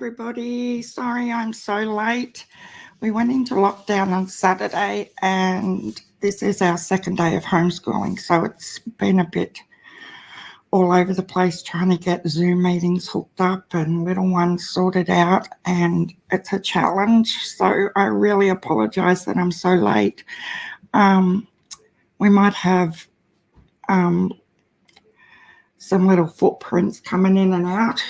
everybody. Sorry I'm so late. We went into lockdown on Saturday and this is our second day of homeschooling, so it's been a bit all over the place trying to get Zoom meetings hooked up and little ones sorted out, and it's a challenge. So I really apologise that I'm so late. We might have some little footprints coming in and out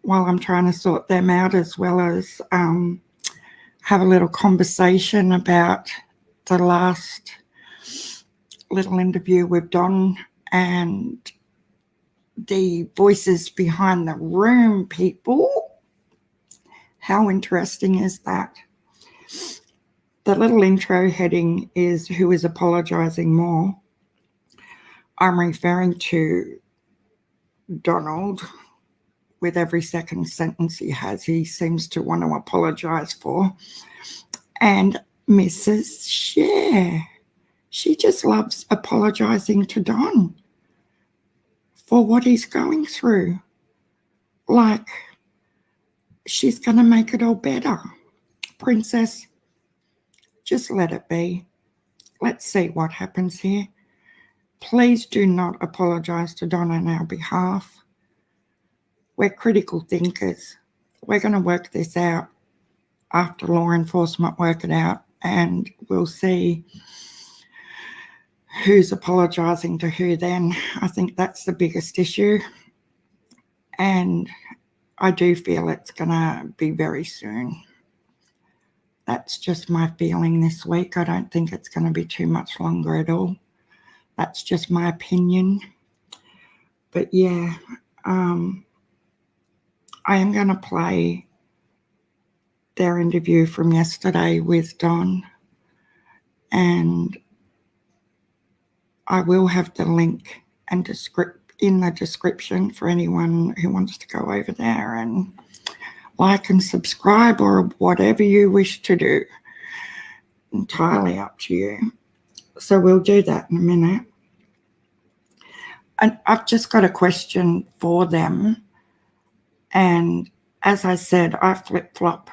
while I'm trying to sort them out, as well as have a little conversation about the last little interview we've done and the voices behind the room, people. How interesting is that? The little intro heading is who is apologising more. I'm referring to Donald. With every second sentence he has, he seems to want to apologise for. And Mrs. Cher, she just loves apologising to Don for what he's going through. Like, she's going to make it all better. Princess, just let it be. Let's see what happens here. Please do not apologise to Don on our behalf. We're critical thinkers. We're going to work this out after law enforcement work it out, and we'll see who's apologising to who then. I think that's the biggest issue, and I do feel it's going to be very soon. That's just my feeling this week. I don't think it's going to be too much longer at all. That's just my opinion. But yeah, I am going to play their interview from yesterday with Don, and I will have the link and in the description for anyone who wants to go over there and like and subscribe or whatever you wish to do. Entirely up to you. So we'll do that in a minute. And I've just got a question for them. And as I said, I flip-flop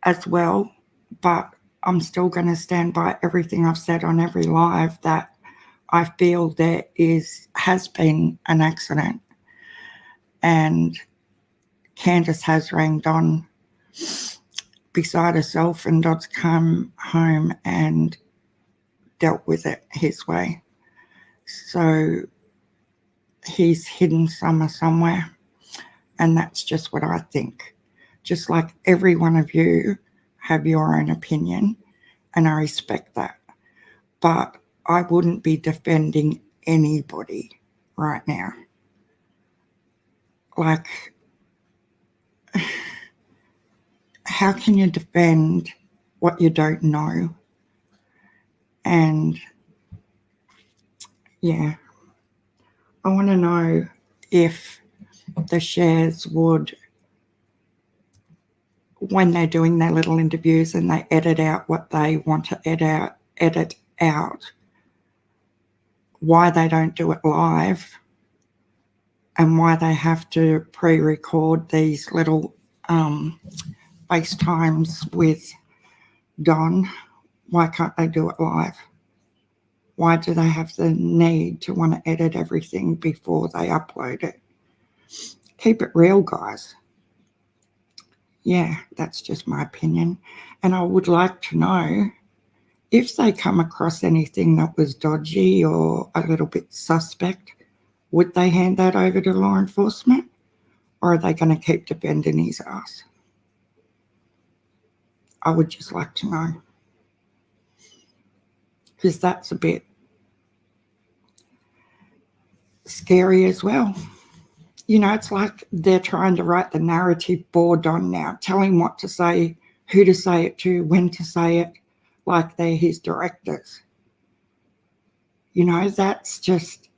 as well, but I'm still going to stand by everything I've said on every live, that I feel there has been an accident. And Candace has rang Don beside herself, and Don's come home and dealt with it his way. So he's hidden Summer somewhere. And that's just what I think. Just like every one of you have your own opinion, and I respect that. But I wouldn't be defending anybody right now. Like, how can you defend what you don't know? And yeah, I want to know if the shares would, when they're doing their little interviews and they edit out what they want to edit out, why they don't do it live and why they have to pre-record these little FaceTimes with Don. Why can't they do it live? Why do they have the need to want to edit everything before they upload it? Keep it real, guys. Yeah, that's just my opinion. And I would like to know if they come across anything that was dodgy or a little bit suspect, would they hand that over to law enforcement, or are they going to keep defending his ass? I would just like to know, because that's a bit scary as well. You know, it's like they're trying to write the narrative for Don now, tell him what to say, who to say it to, when to say it, like they're his directors. You know, that's just,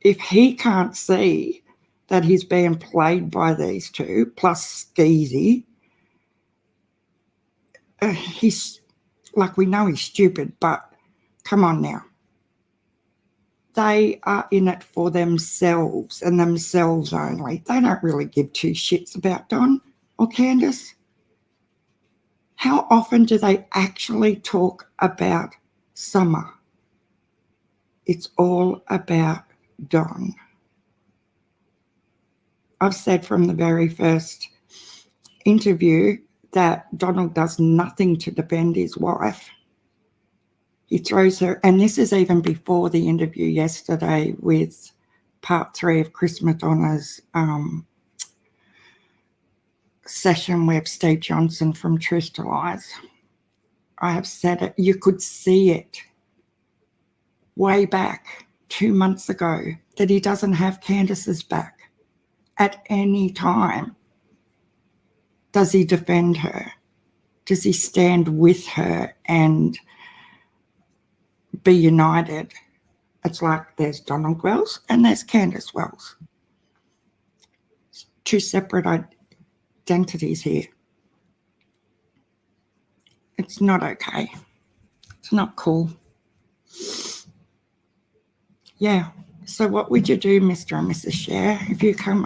if he can't see that he's being played by these two, plus Skeezy, he's, like, we know he's stupid, but come on now. They are in it for themselves and themselves only. They don't really give two shits about Don or Candace. How often do they actually talk about Summer? It's all about Don. I've said from the very first interview that Donald does nothing to defend his wife. He throws her, and this is even before the interview yesterday with part 3 of Chris Madonna's session with Steve Johnson from Truth to Lies. I have said it. You could see it way back 2 months ago that he doesn't have Candace's back at any time. Does he defend her? Does he stand with her and be united? It's like there's Donald Wells and there's Candace Wells. Two separate identities here. It's not okay. It's not cool. Yeah. So what would you do, Mr. and Mrs. Scher, if you come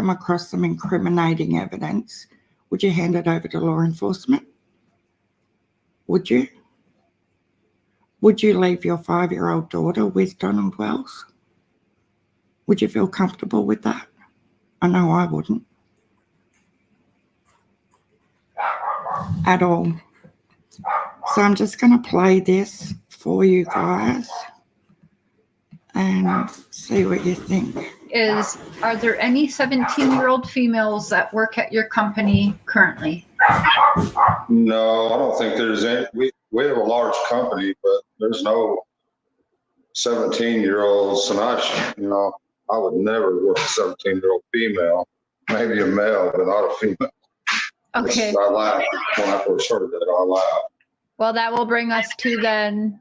across some incriminating evidence? Would you hand it over to law enforcement? Would you? Would you leave your 5-year-old daughter with Donald Wells? Would you feel comfortable with that? I know I wouldn't. At all. So I'm just going to play this for you guys and see what you think. Are there any 17-year-old females that work at your company currently? No, I don't think there's any. We have a large company, but there's no 17-year-olds. And I would never work a 17-year-old female, maybe a male, but not a female. Okay. I laughed when I first heard that. I laughed. Well, that will bring us to then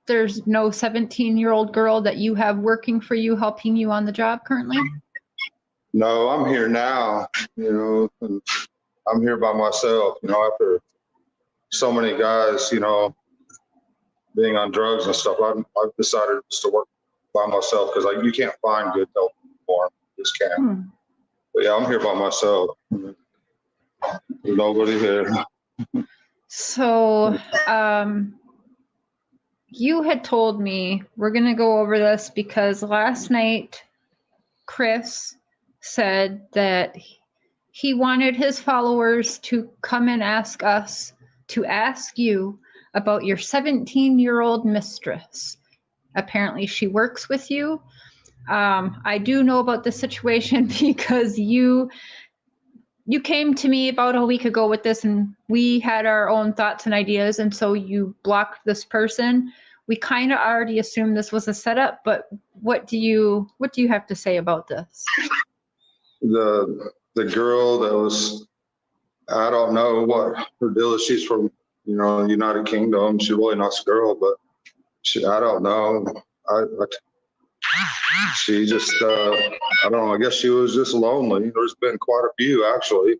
there's no 17-year-old girl that you have working for you, helping you on the job currently? No, I'm here now, and I'm here by myself, after so many guys, being on drugs and stuff. I've decided just to work by myself because you can't find good help anymore. You just can't. But yeah, I'm here by myself. There's nobody here. So, you had told me, we're going to go over this because last night Chris said that he wanted his followers to come and ask us to ask you about your 17-year-old mistress. Apparently she works with you. I do know about the situation because you came to me about a week ago with this, and we had our own thoughts and ideas, and so you blocked this person. We kind of already assumed this was a setup, but what do you have to say about this? The girl that was, I don't know what her deal is. She's from, United Kingdom. She's a really nice girl, but I don't know. She just, I don't know. I guess she was just lonely. There's been quite a few, actually.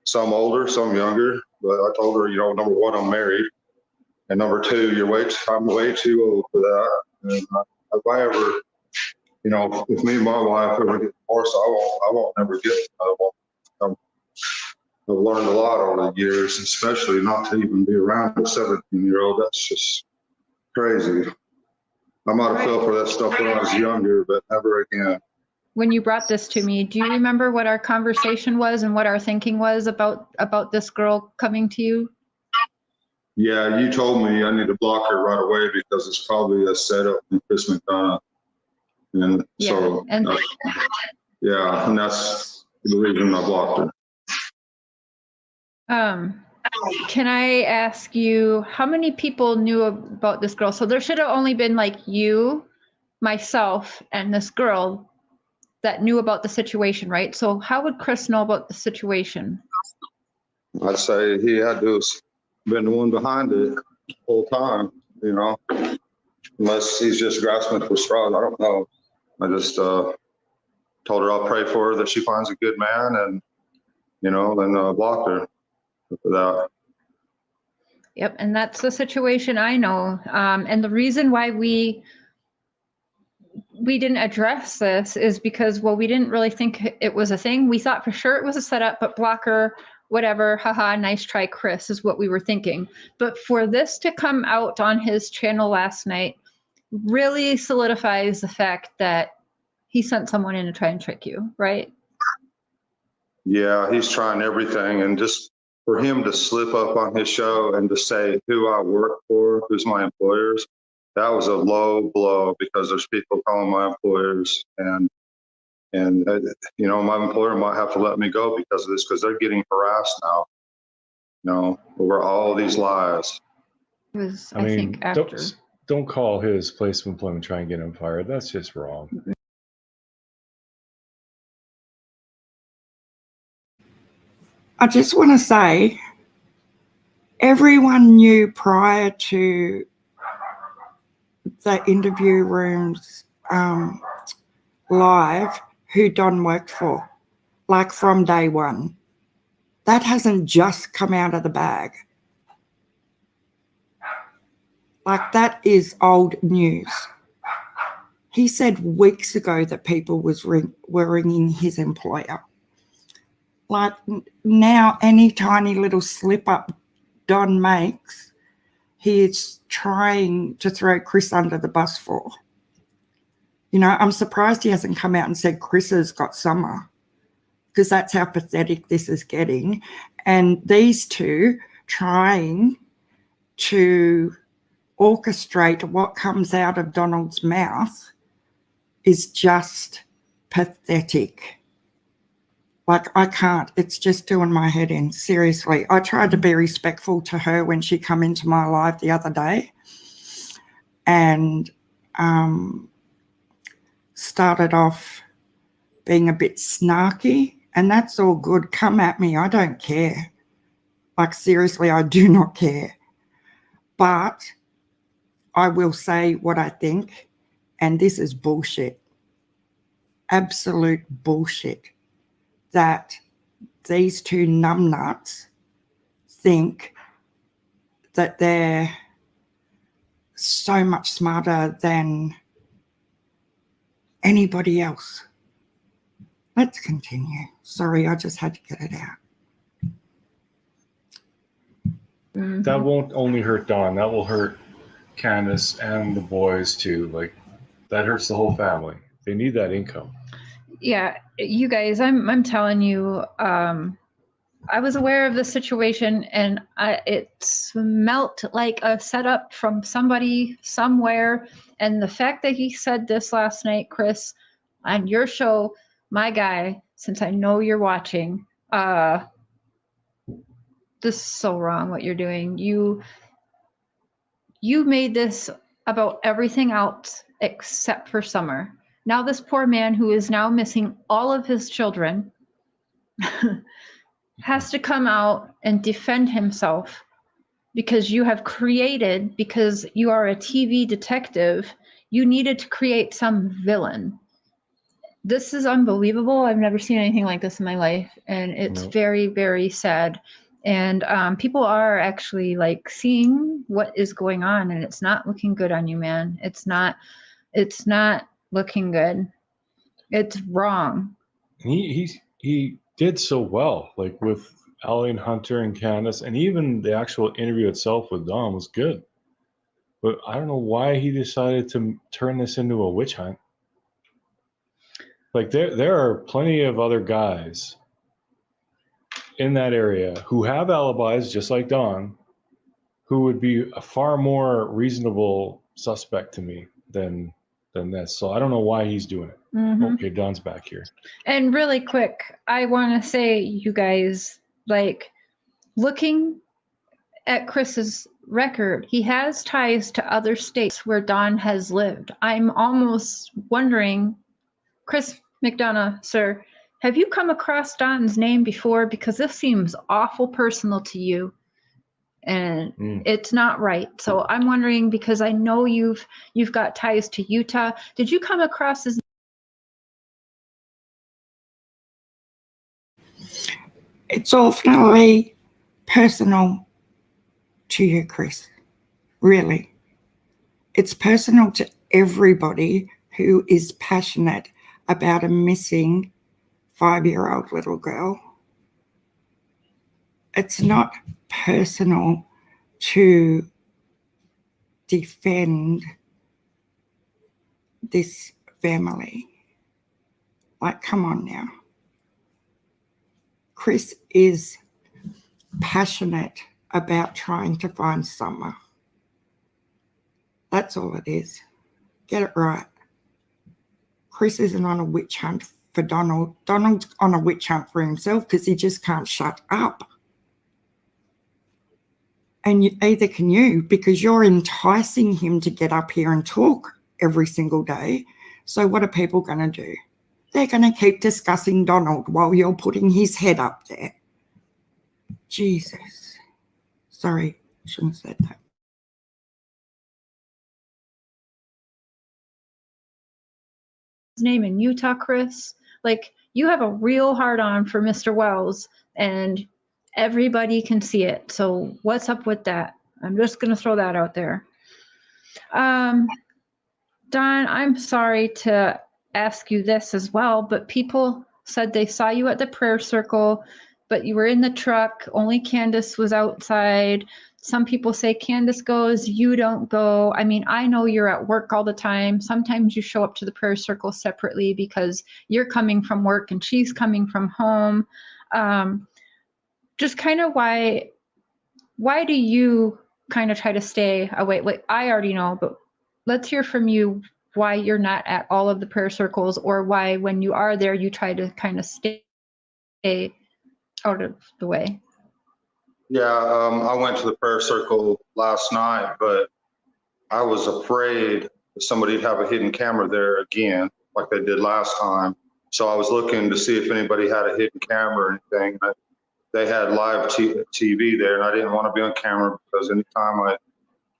Some older, some younger. But I told her, number one, I'm married. And number two, I'm way too old for that. And if I ever, if me and my wife ever get divorced, I won't ever get another one. I've learned a lot over the years, especially not to even be around a 17-year-old. That's just crazy. I might have fell for that stuff when I was younger, but never again. When you brought this to me, do you remember what our conversation was and what our thinking was about this girl coming to you? Yeah, you told me I need to block her right away because it's probably a setup from Chris McDonough. And so, and that's the reason I blocked her. Can I ask you, how many people knew about this girl? So there should have only been like you, myself, and this girl that knew about the situation, right? So how would Chris know about the situation? I'd say he had to have been the one behind it the whole time, unless he's just grasping for straws. I don't know. I just told her I'll pray for her that she finds a good man, and then blocked her for that. Yep, and that's the situation I know. And the reason why we didn't address this is because, well, we didn't really think it was a thing. We thought for sure it was a setup, but block her whatever, haha, nice try, Chris, is what we were thinking. But for this to come out on his channel last night really solidifies the fact that he sent someone in to try and trick you, right? Yeah, he's trying everything, and just for him to slip up on his show and to say who I work for, who's my employers, that was a low blow, because there's people calling my employers, and my employer might have to let me go because of this, because they're getting harassed now, over all these lies. It was, I mean, think, after. don't call his place of employment, try and get him fired. That's just wrong. I just want to say, everyone knew prior to the interview rooms live who Don worked for, like from day one. That hasn't just come out of the bag. Like, that is old news. He said weeks ago that people were ringing his employer. Like, now any tiny little slip up Don makes, he is trying to throw Chris under the bus for. I'm surprised he hasn't come out and said Chris has got summer, because that's how pathetic this is getting. And these two trying to orchestrate what comes out of Donald's mouth is just pathetic. Like, I can't. It's just doing my head in. Seriously. I tried to be respectful to her when she come into my life the other day, and started off being a bit snarky, and that's all good. Come at me. I don't care. Like, seriously, I do not care. But I will say what I think, and this is bullshit. Absolute bullshit. That these two numbnuts think that they're so much smarter than anybody else. Let's continue. Sorry, I just had to get it out. That won't only hurt Don. That will hurt Candace and the boys too. Like, that hurts the whole family. They need that income. Yeah, you guys, I'm telling you, I was aware of the situation, and it smelt like a setup from somebody somewhere. And the fact that he said this last night, Chris, on your show, my guy, since I know you're watching, this is so wrong what you're doing. You made this about everything else except for Summer. Now this poor man, who is now missing all of his children, has to come out and defend himself because you have created, because you are a TV detective, you needed to create some villain. This is unbelievable. I've never seen anything like this in my life, and it's very, very sad. And people are actually like seeing what is going on, and it's not looking good on you, man. It's not looking good. It's wrong. He did so well, like with Allie and Hunter and Candace, and even the actual interview itself with Dom was good. But I don't know why he decided to turn this into a witch hunt. Like, there are plenty of other guys in that area who have alibis, just like Don, who would be a far more reasonable suspect to me than this. So I don't know why he's doing it. Okay, Don's back here. And really quick, I want to say, you guys, like, looking at Chris's record, he has ties to other states where Don has lived. I'm almost wondering, Chris McDonough, sir, have you come across Don's name before? Because this seems awful personal to you, and it's not right. So I'm wondering, because I know you've got ties to Utah. Did you come across his? It's awfully personal to you, Chris. Really. It's personal to everybody who is passionate about a missing 5-year-old little girl. it's not personal to defend this family. Like, come on now. Chris is passionate about trying to find Summer. That's all it is. Get it right. Chris isn't on a witch hunt for Donald. Donald's on a witch hunt for himself because he just can't shut up. And either can you, because you're enticing him to get up here and talk every single day. So what are people going to do? They're going to keep discussing Donald while you're putting his head up there. Jesus. Sorry, shouldn't have said that. His name in Utah, Chris. Like, you have a real hard on for Mr. Wells, and everybody can see it. So what's up with that? I'm just going to throw that out there. Don, I'm sorry to ask you this as well, but people said they saw you at the prayer circle, but you were in the truck. Only Candace was outside. Some people say Candace goes, you don't go. I mean, I know you're at work all the time. Sometimes you show up to the prayer circle separately because you're coming from work and she's coming from home. Just kind of why do you kind of try to stay away? Like, I already know, but let's hear from you why you're not at all of the prayer circles, or why when you are there, you try to kind of stay out of the way. Yeah, I went to the prayer circle last night, but I was afraid that somebody'd have a hidden camera there again, like they did last time. So I was looking to see if anybody had a hidden camera or anything. They had live TV there, and I didn't want to be on camera because anytime I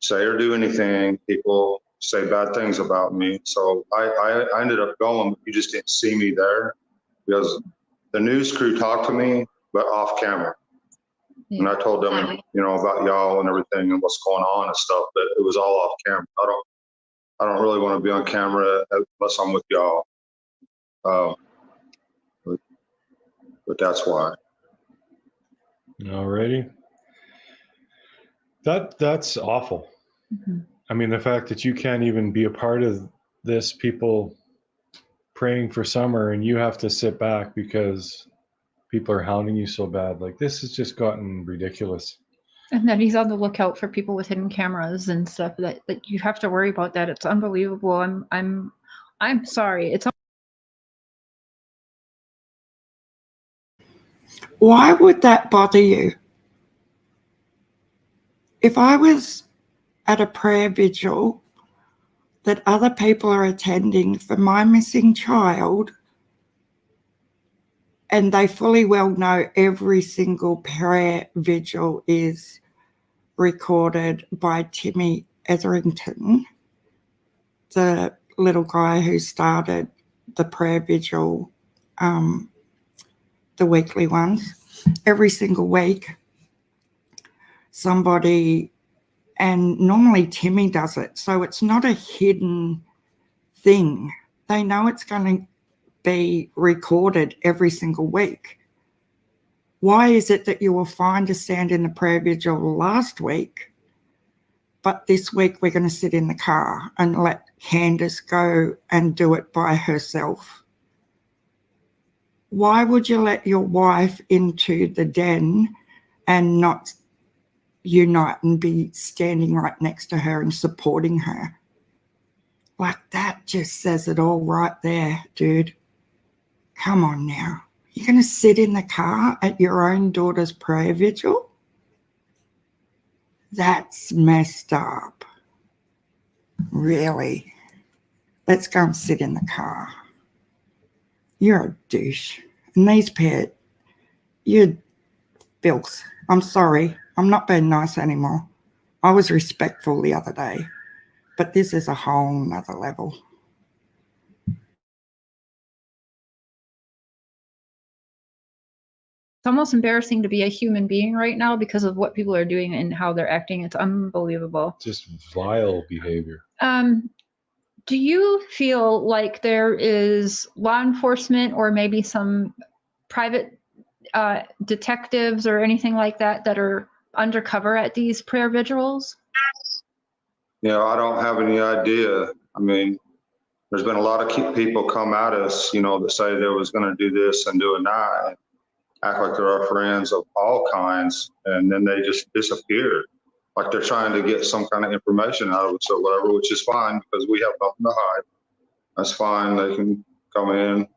say or do anything, people say bad things about me. So I ended up going, but you just didn't see me there because the news crew talked to me, but off camera. Yeah. And I told them, about y'all and everything and what's going on and stuff, but it was all off camera. I don't really want to be on camera unless I'm with y'all. But that's why. Alrighty. That's awful. Mm-hmm. I mean, the fact that you can't even be a part of this, people praying for Summer, and you have to sit back because people are hounding you so bad. Like, this has just gotten ridiculous. And then he's on the lookout for people with hidden cameras and stuff that you have to worry about that. It's unbelievable. I'm sorry. It's Why would that bother you? If I was at a prayer vigil that other people are attending for my missing child, and they fully well know every single prayer vigil is recorded by Timmy Etherington, the little guy who started the prayer vigil, the weekly ones. Every single week, somebody, and normally Timmy does it, so it's not a hidden thing. They know it's going to be recorded every single week. Why is it that you were fine to stand in the prayer vigil last week, but this week we're going to sit in the car and let Candace go and do it by herself? Why would you let your wife into the den and not unite and be standing right next to her and supporting her? Like, that just says it all right there, dude. Come on now. You're going to sit in the car at your own daughter's prayer vigil? That's messed up. Really? Let's go and sit in the car. You're a douche. And these pair, you're filth. I'm sorry. I'm not being nice anymore. I was respectful the other day, but this is a whole nother level. It's almost embarrassing to be a human being right now because of what people are doing and how they're acting. It's unbelievable. Just vile behavior. Do you feel like there is law enforcement or maybe some private detectives or anything like that that are undercover at these prayer vigils? You know, I don't have any idea. I mean, there's been a lot of people come at us, you know, that say they was going to do this and do that, and act like they're our friends of all kinds, and then they just disappear, like they're trying to get some kind of information out of us or whatever, which is fine because we have nothing to hide. That's fine. They can come in,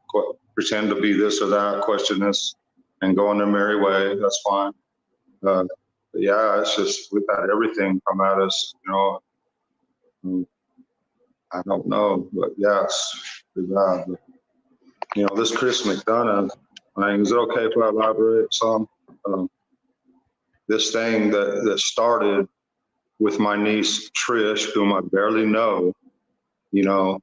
pretend to be this or that, question us, and go on their merry way. That's fine. But yeah, it's just we've had everything come at us, you know. I don't know, but yes, pretty bad. But, you know, this Chris McDonough, I mean, is it okay if I elaborate some? This thing that started with my niece Trish, whom I barely know, you know,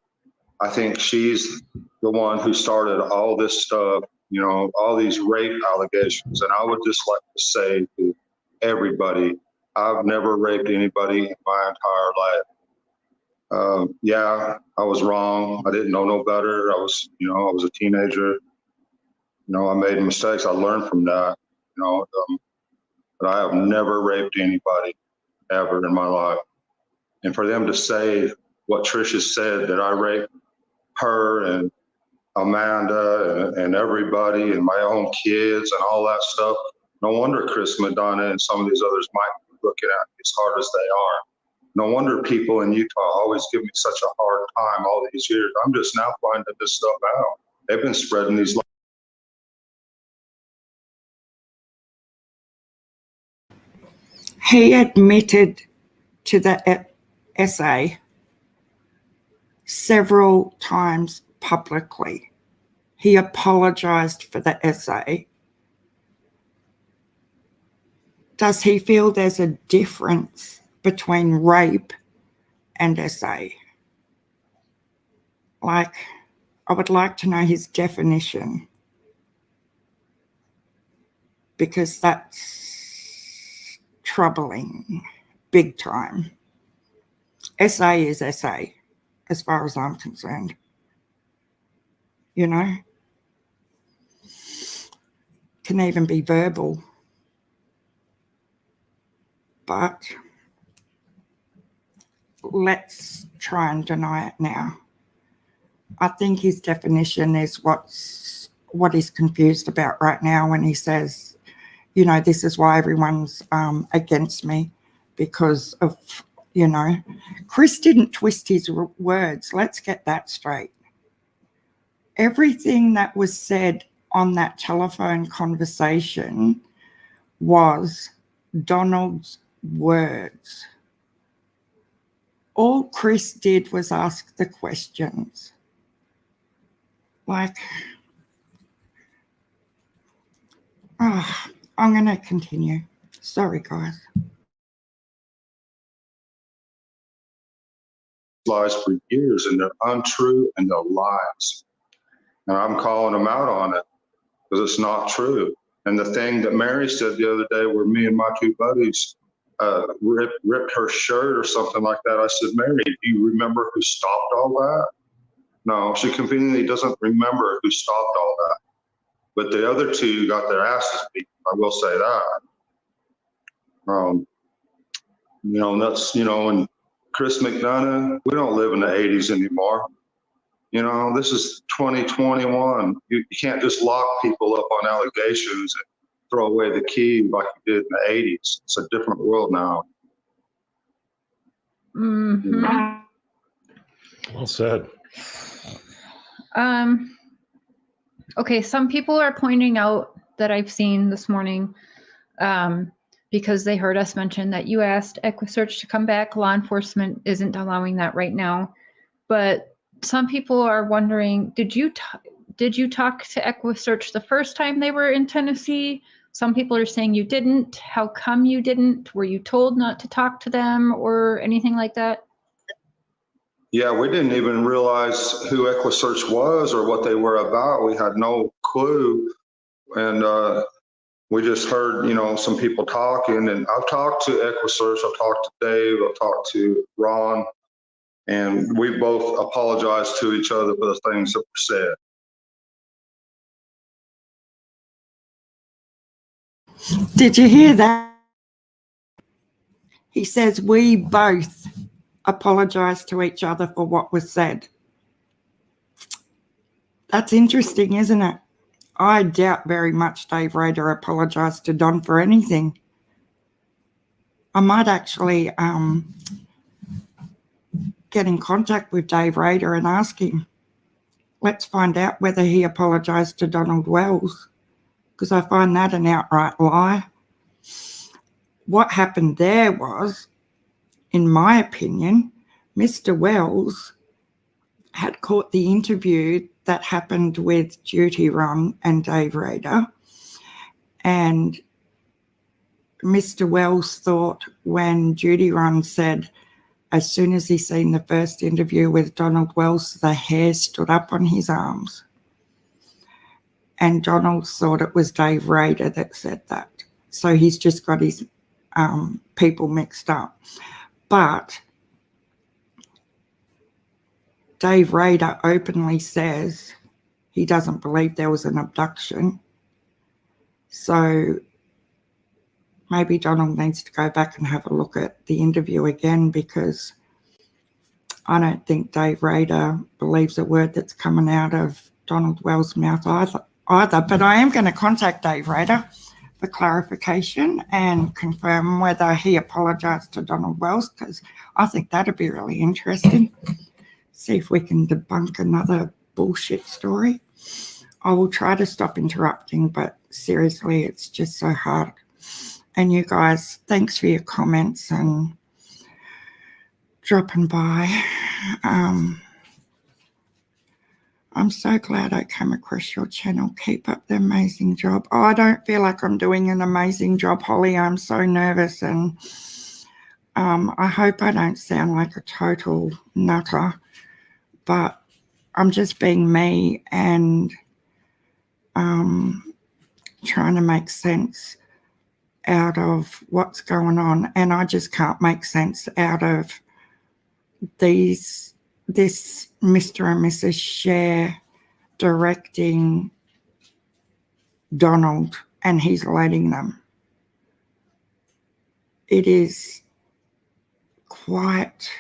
I think she's the one who started all this stuff, you know, all these rape allegations. And I would just like to say to everybody, I've never raped anybody in my entire life. Yeah, I was wrong. I didn't know no better. I was a teenager. You know, I made mistakes. I learned from that, you know, but I have never raped anybody ever in my life. And for them to say what Tricia said, that I raped her and Amanda and everybody and my own kids and all that stuff, no wonder Chris Madonna and some of these others might be looking at me as hard as they are. No wonder people in Utah always give me such a hard time all these years. I'm just now finding this stuff out. They've been spreading these. He admitted to the essay several times publicly. He apologized for the essay. Does he feel there's a difference between rape and essay? Like, I would like to know his definition, because that's troubling, big time. Essay is essay, as far as I'm concerned. You know? Can even be verbal. But let's try and deny it now. I think his definition is what he's confused about right now when he says, you know, this is why everyone's against me, because of, you know, Chris didn't twist his words. Let's get that straight. Everything that was said on that telephone conversation was Donald's words. All Chris did was ask the questions. Like, I'm going to continue. Sorry, guys. Lies for years, and they're untrue and they're lies. And I'm calling them out on it because it's not true. And the thing that Mary said the other day, where me and my two buddies ripped her shirt or something like that, I said, Mary, do you remember who stopped all that? No, she conveniently doesn't remember who stopped all that. But the other two got their asses beat. I will say that. You know, and that's, you know, and Chris McDonough, we don't live in the 80s anymore. You know, this is 2021. You can't just lock people up on allegations and throw away the key like you did in the 80s. It's a different world now. Mm-hmm. Well said. Okay, some people are pointing out that I've seen this morning, because they heard us mention that you asked EquiSearch to come back. Law enforcement isn't allowing that right now. But some people are wondering, did you talk to EquiSearch the first time they were in Tennessee? Some people are saying you didn't. How come you didn't? Were you told not to talk to them or anything like that? Yeah, we didn't even realize who EquiSearch was or what they were about. We had no clue. And we just heard, you know, some people talking. And I've talked to EquiSearch, I've talked to Dave, I've talked to Ron, and we both apologized to each other for the things that were said. Did you hear that? He says we both apologize to each other for what was said. That's interesting, isn't it? I doubt very much Dave Rader apologized to Don for anything. I might actually get in contact with Dave Rader and ask him. Let's find out whether he apologized to Donald Wells, because I find that an outright lie. What happened there was, in my opinion, Mr. Wells had caught the interview that happened with Duty Run and Dave Rader, and Mr. Wells thought when Duty Run said, as soon as he seen the first interview with Donald Wells, the hair stood up on his arms. And Donald thought it was Dave Rader that said that. So he's just got his people mixed up. But Dave Rader openly says he doesn't believe there was an abduction. So maybe Donald needs to go back and have a look at the interview again, because I don't think Dave Rader believes a word that's coming out of Donald Wells' mouth either. But I am going to contact Dave Rader for clarification and confirm whether he apologised to Donald Wells, because I think that'd be really interesting. See if we can debunk another bullshit story. I will try to stop interrupting, but seriously, it's just so hard. And you guys, thanks for your comments and dropping by. I'm so glad I came across your channel. Keep up the amazing job. Oh, I don't feel like I'm doing an amazing job, Holly. I'm so nervous, and I hope I don't sound like a total nutter, but I'm just being me and trying to make sense out of what's going on. And I just can't make sense out of this Mr. and Mrs. Cher directing Donald, and he's letting them. It is quite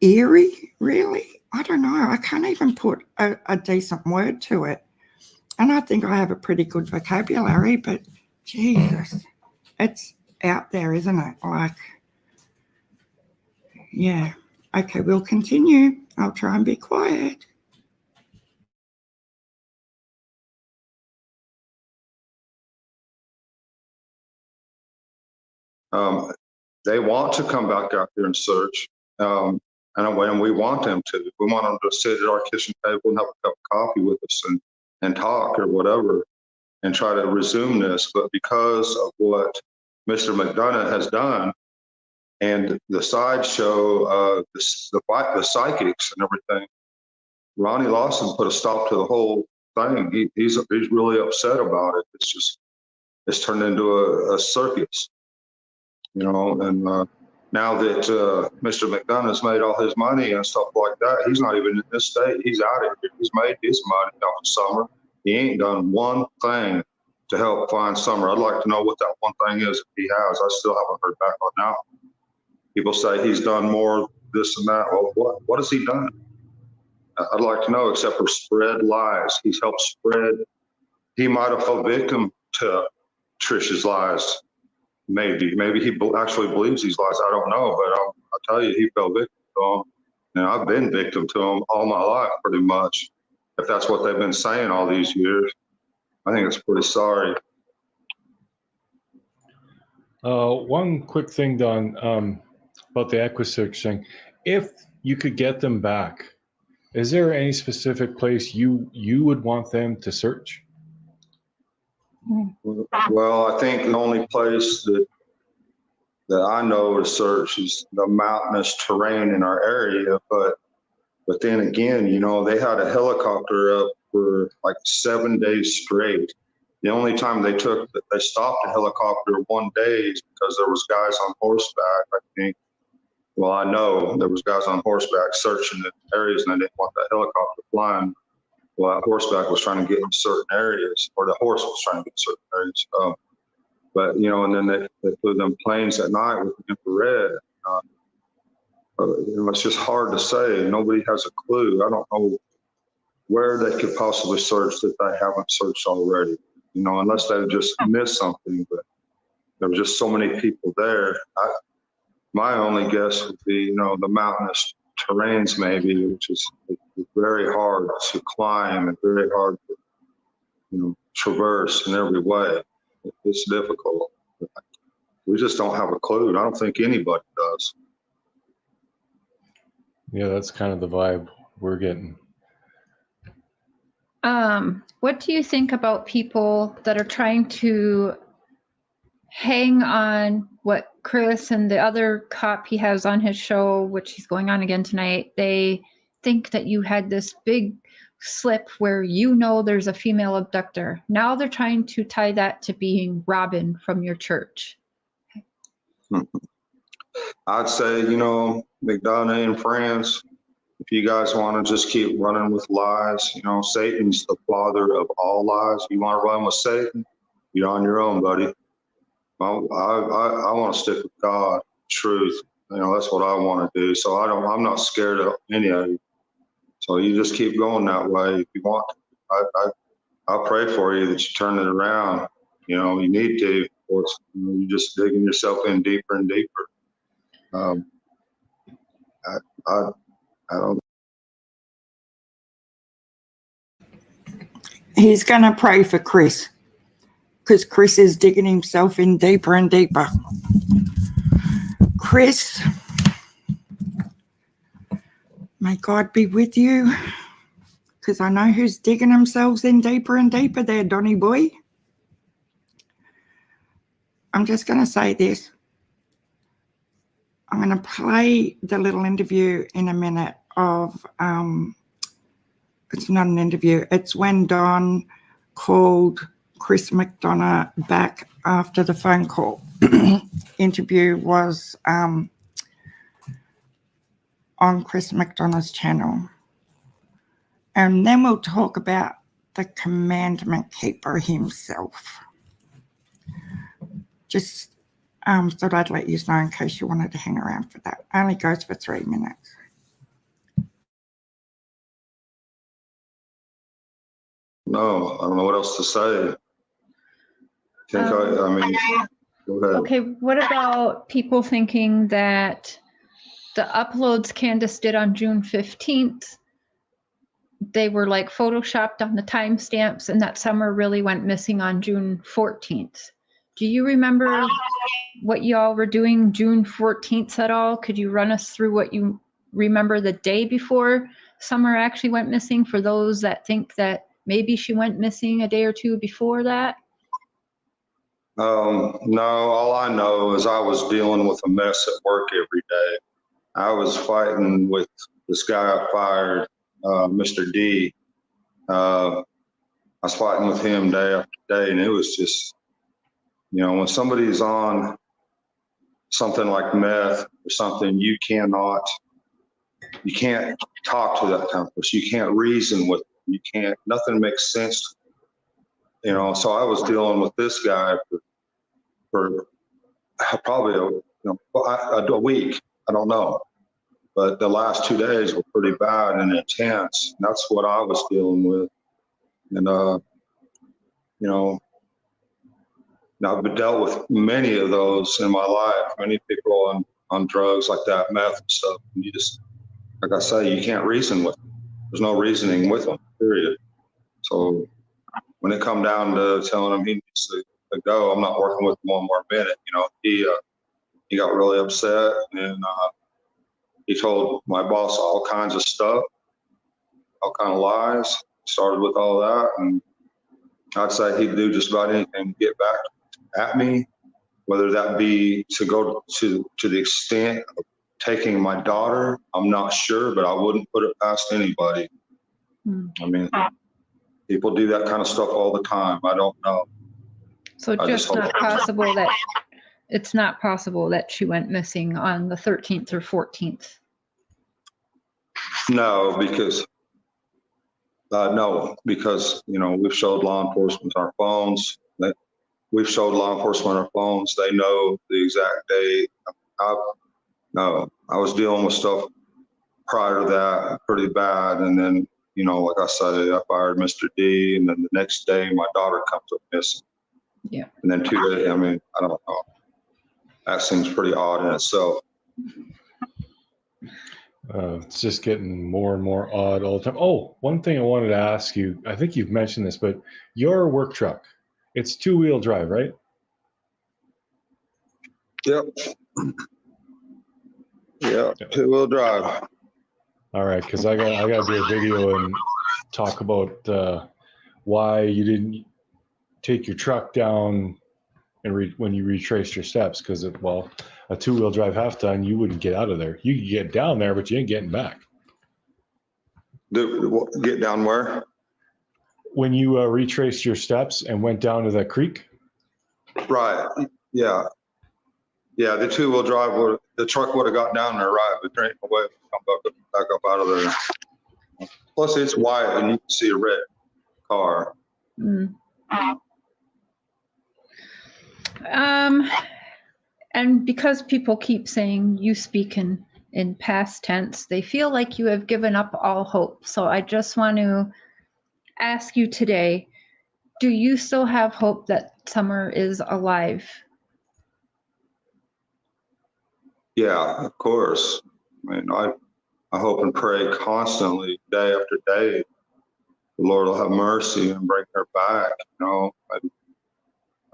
eerie, really. I don't know. I can't even put a decent word to it. And I think I have a pretty good vocabulary, but Jesus, it's out there, isn't it? Like, yeah. Okay, we'll continue. I'll try and be quiet. They want to come back out there and search, and we want them to. We want them to sit at our kitchen table and have a cup of coffee with us and talk or whatever and try to resume this. But because of what Mr. McDonough has done and the sideshow, the psychics and everything, Ronnie Lawson put a stop to the whole thing. He's really upset about it. It's turned into a circus. And now that Mr. McDonough's made all his money and stuff like that, he's not even in this state. He's out of here. He's made his money off of Summer. He ain't done one thing to help find Summer. I'd like to know what that one thing is if he has. I still haven't heard back on that. People say he's done more this and that. Well, what has he done? I'd like to know, except for spread lies. He's helped spread. He might have fell victim to Trish's lies. Maybe he actually believes these lies. I don't know, but I'll tell you, he fell victim to them. And I've been victim to them all my life, pretty much. If that's what they've been saying all these years, I think it's pretty sorry. One quick thing, Don, about the Equisearch thing. If you could get them back, is there any specific place you would want them to search? Well, I think the only place that I know to search is the mountainous terrain in our area. But then again, they had a helicopter up for like 7 days straight. The only time they stopped the helicopter one day is because there was guys on horseback, I think. Well, I know there was guys on horseback searching the areas, and they didn't want that helicopter flying. Well, that horseback was trying to get in certain areas, or the horse was trying to get in certain areas. But, and then they flew them planes at night with infrared. It's just hard to say. Nobody has a clue. I don't know where they could possibly search that they haven't searched already, unless they've just missed something. But there were just so many people there. My only guess would be, the mountainous terrains maybe, which is very hard to climb and very hard to, traverse in every way. It's difficult. We just don't have a clue. And I don't think anybody does. Yeah, that's kind of the vibe we're getting. What do you think about people that are trying to hang on what Chris and the other cop he has on his show, which he's going on again tonight, they think that you had this big slip where there's a female abductor. Now they're trying to tie that to being Robin from your church. I'd say, McDonough and friends, if you guys want to just keep running with lies, Satan's the father of all lies. You want to run with Satan, you're on your own, buddy. I want to stick with God, truth. That's what I want to do. So I'm not scared of any of you. So you just keep going that way if you want. I pray for you that you turn it around. You need to. Of course, you're just digging yourself in deeper and deeper. I don't. He's going to pray for Chris, because Chris is digging himself in deeper and deeper. Chris, may God be with you, because I know who's digging themselves in deeper and deeper there, Donny boy. I'm just going to say this. I'm going to play the little interview in a minute of, it's not an interview, it's when Don called Chris McDonough back after the phone call. Interview was on Chris McDonough's channel. And then we'll talk about the commandment keeper himself. Just thought I'd let you know in case you wanted to hang around for that. Only goes for 3 minutes. No, I don't know what else to say. I mean, go ahead. Okay, what about people thinking that the uploads Candace did on June 15th, they were like photoshopped on the timestamps, and that Summer really went missing on June 14th? Do you remember what y'all were doing June 14th at all? Could you run us through what you remember the day before Summer actually went missing, for those that think that maybe she went missing a day or two before that? No, all I know is I was dealing with a mess at work every day. I was fighting with this guy I fired, Mr. D. I was fighting with him day after day, and it was just, when somebody's on something like meth or something, you can't talk to that kind of person. You can't reason with them. Nothing makes sense. So I was dealing with this guy for probably a week. I don't know. But the last 2 days were pretty bad and intense. And that's what I was dealing with. And, I've dealt with many of those in my life, many people on drugs like that, meth and stuff. And you just, like I say, you can't reason with them. There's no reasoning with them, period. So when it come down to telling him he needs to go, I'm not working with him one more minute. He got really upset, and he told my boss all kinds of stuff, all kind of lies. Started with all that, and I'd say he'd do just about anything to get back at me, whether that be to go to the extent of taking my daughter. I'm not sure, but I wouldn't put it past anybody. I mean, people do that kind of stuff all the time. I don't know. So it's not possible that she went missing on the 13th or 14th. No, because we've showed law enforcement our phones. we've showed law enforcement our phones. They know the exact date. I was dealing with stuff prior to that pretty bad. And then, you know, like I said, I fired Mr. D, and then the next day my daughter comes up missing. Yeah. And then 2 days, I mean, I don't know. That seems pretty odd in itself. It's just getting more and more odd all the time. Oh, one thing I wanted to ask you, I think you've mentioned this, but your work truck, it's 2-wheel drive, right? Yep. Yeah, 2-wheel drive. All right, because I got to do a video and talk about why you didn't take your truck down and when you retraced your steps, because a 2-wheel drive half ton, you wouldn't get out of there. You could get down there, but you ain't getting back. Get down where? When you retraced your steps and went down to that creek. Right. Yeah. Yeah. The 2-wheel drive the truck would have got down there, right? But there ain't no way to come back up out of there. Plus, it's white and you can see a red car. Mm. And because people keep saying you speak in past tense, they feel like you have given up all hope. So I just want to ask you today, do you still have hope that Summer is alive? Yeah, of course. I mean, I hope and pray constantly, day after day, the Lord will have mercy and bring her back. You know,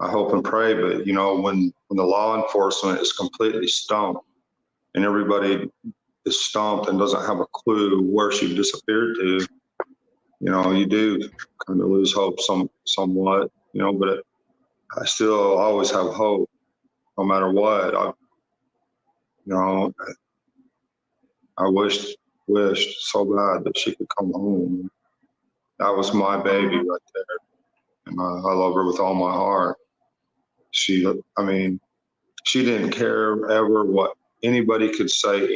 I hope and pray, but you know, when the law enforcement is completely stumped and everybody is stumped and doesn't have a clue where she disappeared to, you know, you do kind of lose hope somewhat, you know, but I still always have hope no matter what. I wished so bad that she could come home. That was my baby right there. And I love her with all my heart. She didn't care ever what anybody could say, but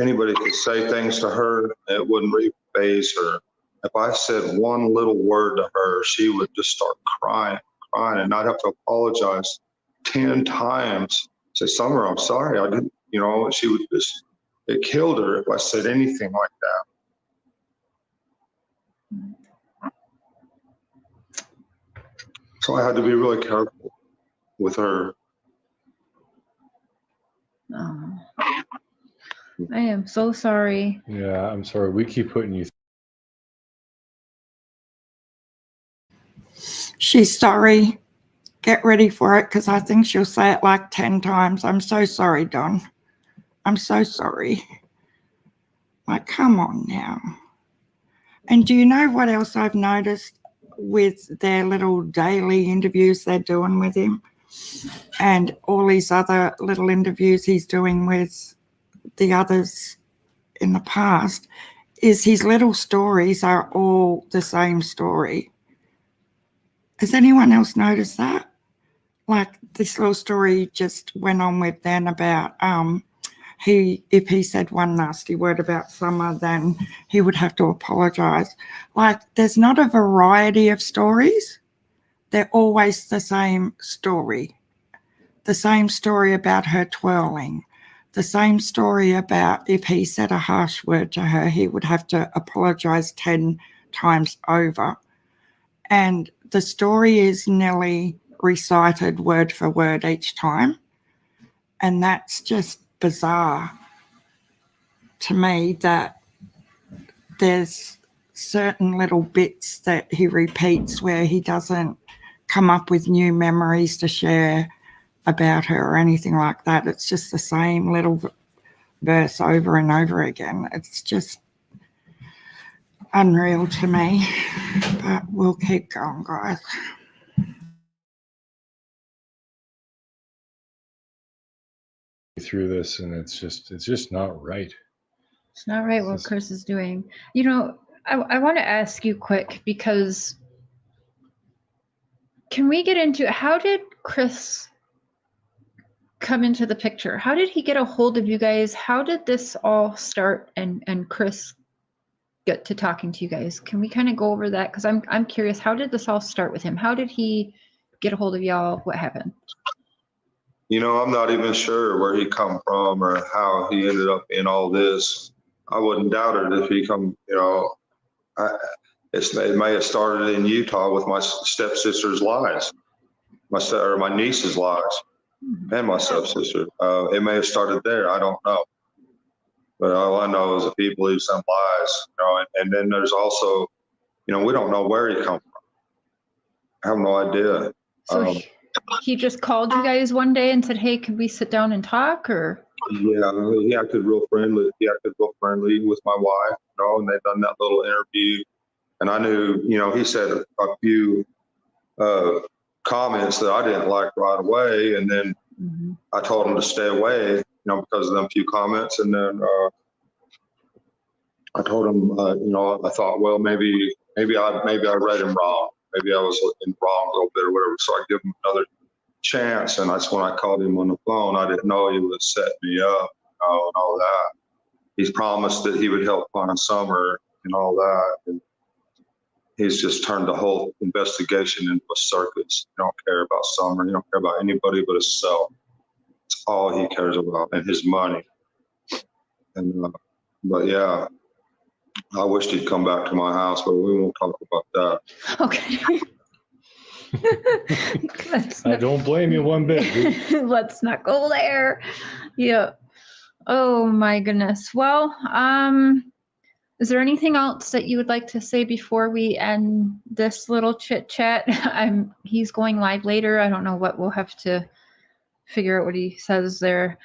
anybody could say things to her, it wouldn't really faze her. If I said one little word to her, she would just start crying, and I'd have to apologize 10 times. Say, Summer, I'm sorry. I didn't, you know, she would just, it killed her if I said anything like that. So I had to be really careful with her. Oh, I am so sorry. Yeah, I'm sorry. We keep putting you. She's sorry. Get ready for it, because I think she'll say it like 10 times. I'm so sorry, Don. I'm so sorry. Like, come on now. And do you know what else I've noticed with their little daily interviews they're doing with him and all these other little interviews he's doing with the others in the past, is his little stories are all the same story. Has anyone else noticed that? Like this little story just went on with then about if he said one nasty word about Summer, then he would have to apologize. Like, there's not a variety of stories. They're always the same story. The same story about her twirling. The same story about if he said a harsh word to her, he would have to apologize 10 times over. And the story is nearly recited word for word each time. And that's just bizarre to me, that there's certain little bits that he repeats where he doesn't come up with new memories to share about her or anything like that. It's just the same little verse over and over again. It's just unreal to me, but we'll keep going, guys. Through this, and it's just not right. It's not right what Chris is doing. You know, I want to ask you quick, because can we get into, how did Chris come into the picture? How did he get a hold of you guys? How did this all start and Chris get to talking to you guys, can we kind of go over that? Because I'm curious, how did this all start with him? How did he get a hold of y'all? What happened? You know, I'm not even sure where he come from or how he ended up in all this. I wouldn't doubt it if he come, you know, it may have started in Utah with my stepsister's lies, my niece's lies, and my stepsister. It may have started there. I don't know. But all I know is that he believes some lies, you know, and then there's also, you know, we don't know where he come from. I have no idea. So he just called you guys one day and said, "Hey, could we sit down and talk?" Or Yeah, he acted real friendly. He acted real friendly with my wife, you know, and they've done that little interview. And I knew, you know, he said a few comments that I didn't like right away. And then I told him to stay away, you know, because of them few comments. And then I told him, you know, I thought, well, maybe I read him wrong. Maybe I was in wrong a little bit or whatever. So I give him another chance. And that's when I called him on the phone. I didn't know he would set me up, you know, and all that. He's promised that he would help find Summer and all that. And he's just turned the whole investigation into a circus. He don't care about Summer. He don't care about anybody but himself. It's all he cares about, and his money. And but yeah, I wished he'd come back to my house, but we won't talk about that. okay. I don't blame you one bit. Let's not go there. Yeah. Oh my goodness. Well, is there anything else that you would like to say before we end this little chit chat? He's going live later. I don't know what we'll have to figure out what he says there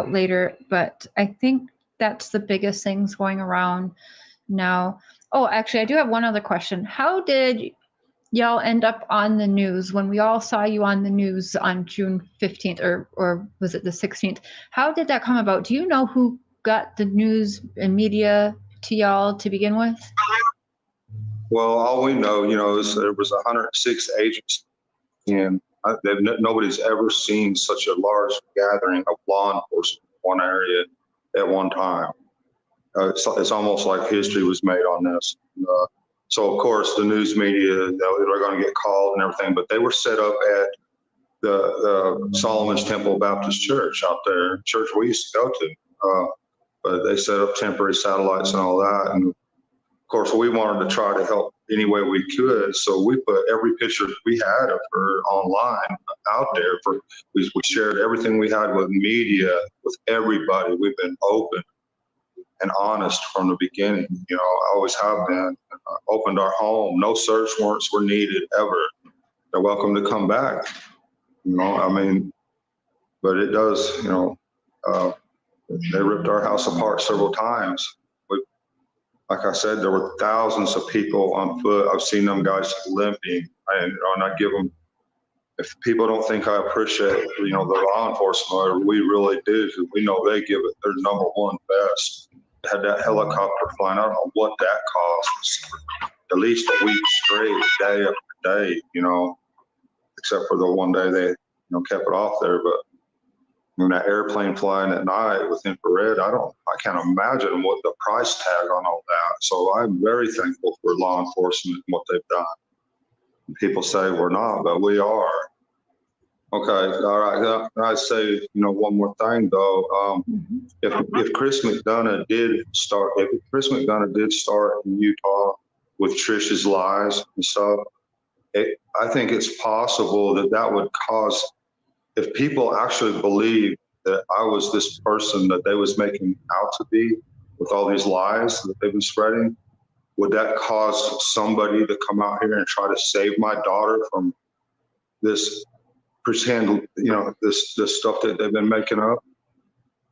later, but I think that's the biggest things going around now. Oh, actually, I do have one other question. How did y'all end up on the news when we all saw you on the news on June 15th or was it the 16th? How did that come about? Do you know who got the news and media to y'all to begin with? Well, all we know, you know, is there was 106 agents, and nobody's ever seen such a large gathering of law enforcement in one area at one time. It's almost like history was made on this. So, of course, the news media, they're going to get called and everything, but they were set up at the Solomon's Temple Baptist Church out there, church we used to go to. But they set up temporary satellites and all that. And, of course, we wanted to try to help any way we could. So we put every picture we had of her online out there. We shared everything we had with media, with everybody. We've been open and honest from the beginning. You know, I always have been. Opened our home. No search warrants were needed ever. They're welcome to come back. You know, I mean, but it does, you know, they ripped our house apart several times. Like I said, there were thousands of people on foot. I've seen them guys limping. And I give them, if people don't think I appreciate, you know, the law enforcement, we really do. We know they give it their number one best. Had that helicopter flying. I don't know what that cost. At least a week straight, day after day, you know, except for the one day they, you know, kept it off there. But when that airplane flying at night with infrared, I can't imagine what the price tag on all that. So I'm very thankful for law enforcement and what they've done. People say we're not, but we are. Okay, all right. I'd say, you know, one more thing though. If Chris McDonough did start in Utah with Trish's lies and stuff, I think it's possible that would cause, if people actually believe that I was this person that they was making out to be with all these lies that they've been spreading, would that cause somebody to come out here and try to save my daughter from this pretend, you know, this stuff that they've been making up?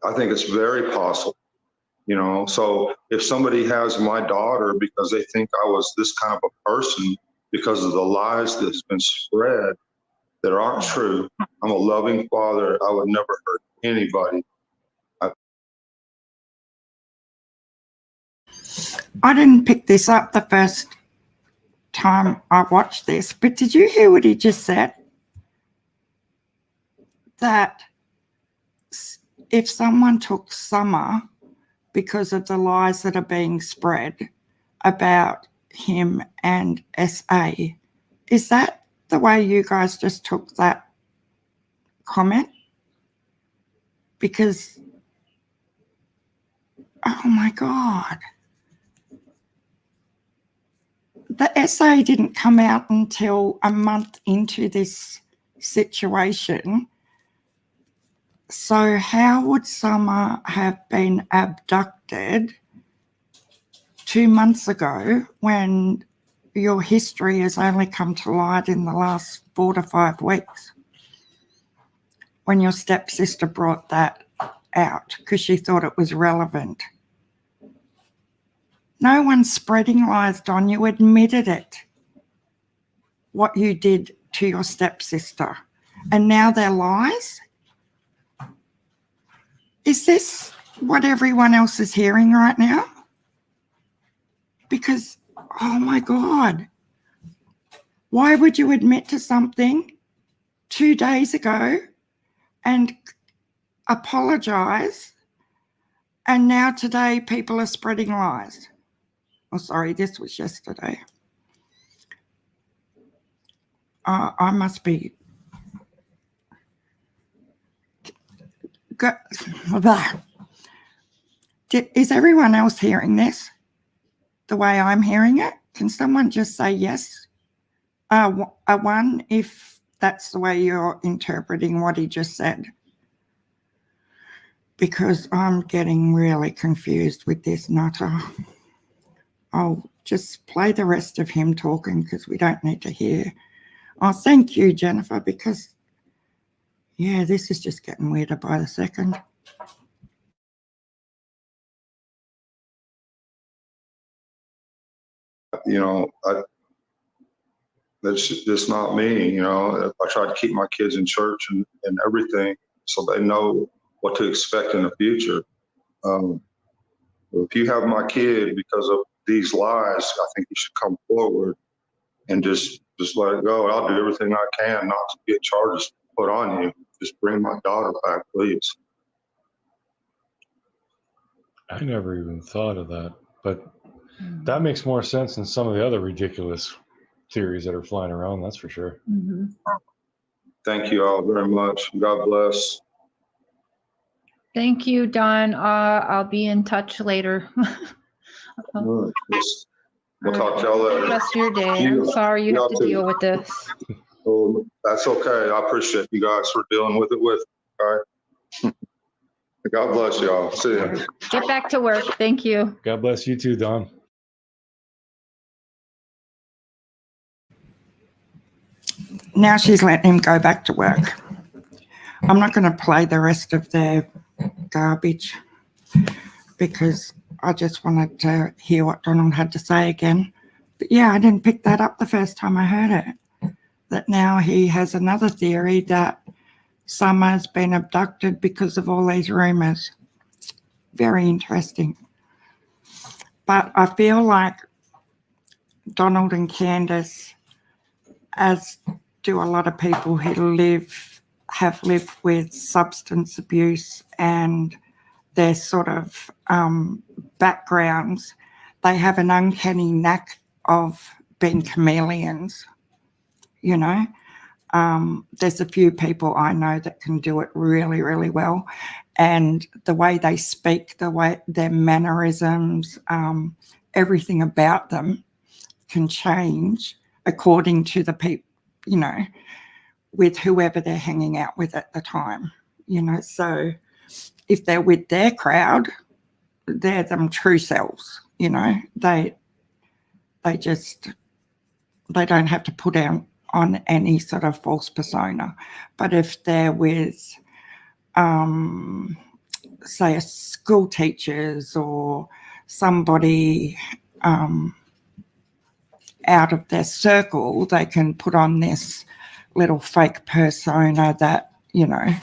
I think it's very possible, you know. So if somebody has my daughter because they think I was this kind of a person because of the lies that's been spread that aren't true, I'm a loving father. I would never hurt anybody. I didn't pick this up the first time I watched this, but did you hear what he just said? That if someone took Summer because of the lies that are being spread about him and SA. Is that the way you guys just took that comment? Because, oh my God, the SA didn't come out until a month into this situation. So how would Summer have been abducted 2 months ago when your history has only come to light in the last 4 to 5 weeks? When your stepsister brought that out because she thought it was relevant. No one's spreading lies, Don. You admitted it, what you did to your stepsister. And now they're lies? Is this what everyone else is hearing right now? Because, oh my God, why would you admit to something 2 days ago and apologise, and now today people are spreading lies? Oh, sorry, this was yesterday. I must be... Is everyone else hearing this the way I'm hearing it? Can someone just say yes? A one, if that's the way you're interpreting what he just said. Because I'm getting really confused with this nutter. I'll just play the rest of him talking because we don't need to hear. Oh, thank you, Jennifer, because, yeah, this is just getting weirder by the second. You know, that's just not me. You know, I try to keep my kids in church and everything so they know what to expect in the future. If you have my kid because of these lies, I think you should come forward and just let it go. I'll do everything I can not to get charges put on you. Just bring my daughter back, please. I never even thought of that, but that makes more sense than some of the other ridiculous theories that are flying around, that's for sure. Mm-hmm. Thank you all very much. God bless. Thank you, Don. I'll be in touch later. We'll talk to y'all later. Rest of your day. I'm sorry you have to deal with this. Oh, that's okay. I appreciate you guys for dealing with it with me. All right. God bless y'all. See ya. Get back to work. Thank you. God bless you too, Don. Now she's letting him go back to work. I'm not going to play the rest of their garbage because I just wanted to hear what Donald had to say again. But yeah, I didn't pick that up the first time I heard it. That now he has another theory that Summer's been abducted because of all these rumours. Very interesting. But I feel like Donald and Candace, as do a lot of people who have lived with substance abuse and their sort of backgrounds, they have an uncanny knack of being chameleons, you know. There's a few people I know that can do it really, really well. And the way they speak, the way their mannerisms, everything about them can change according to the people, you know, with whoever they're hanging out with at the time, you know. So if they're with their crowd, they're them true selves, you know. They don't have to put on any sort of false persona. But if they're with, say, a school teachers or somebody out of their circle, they can put on this little fake persona that, you know,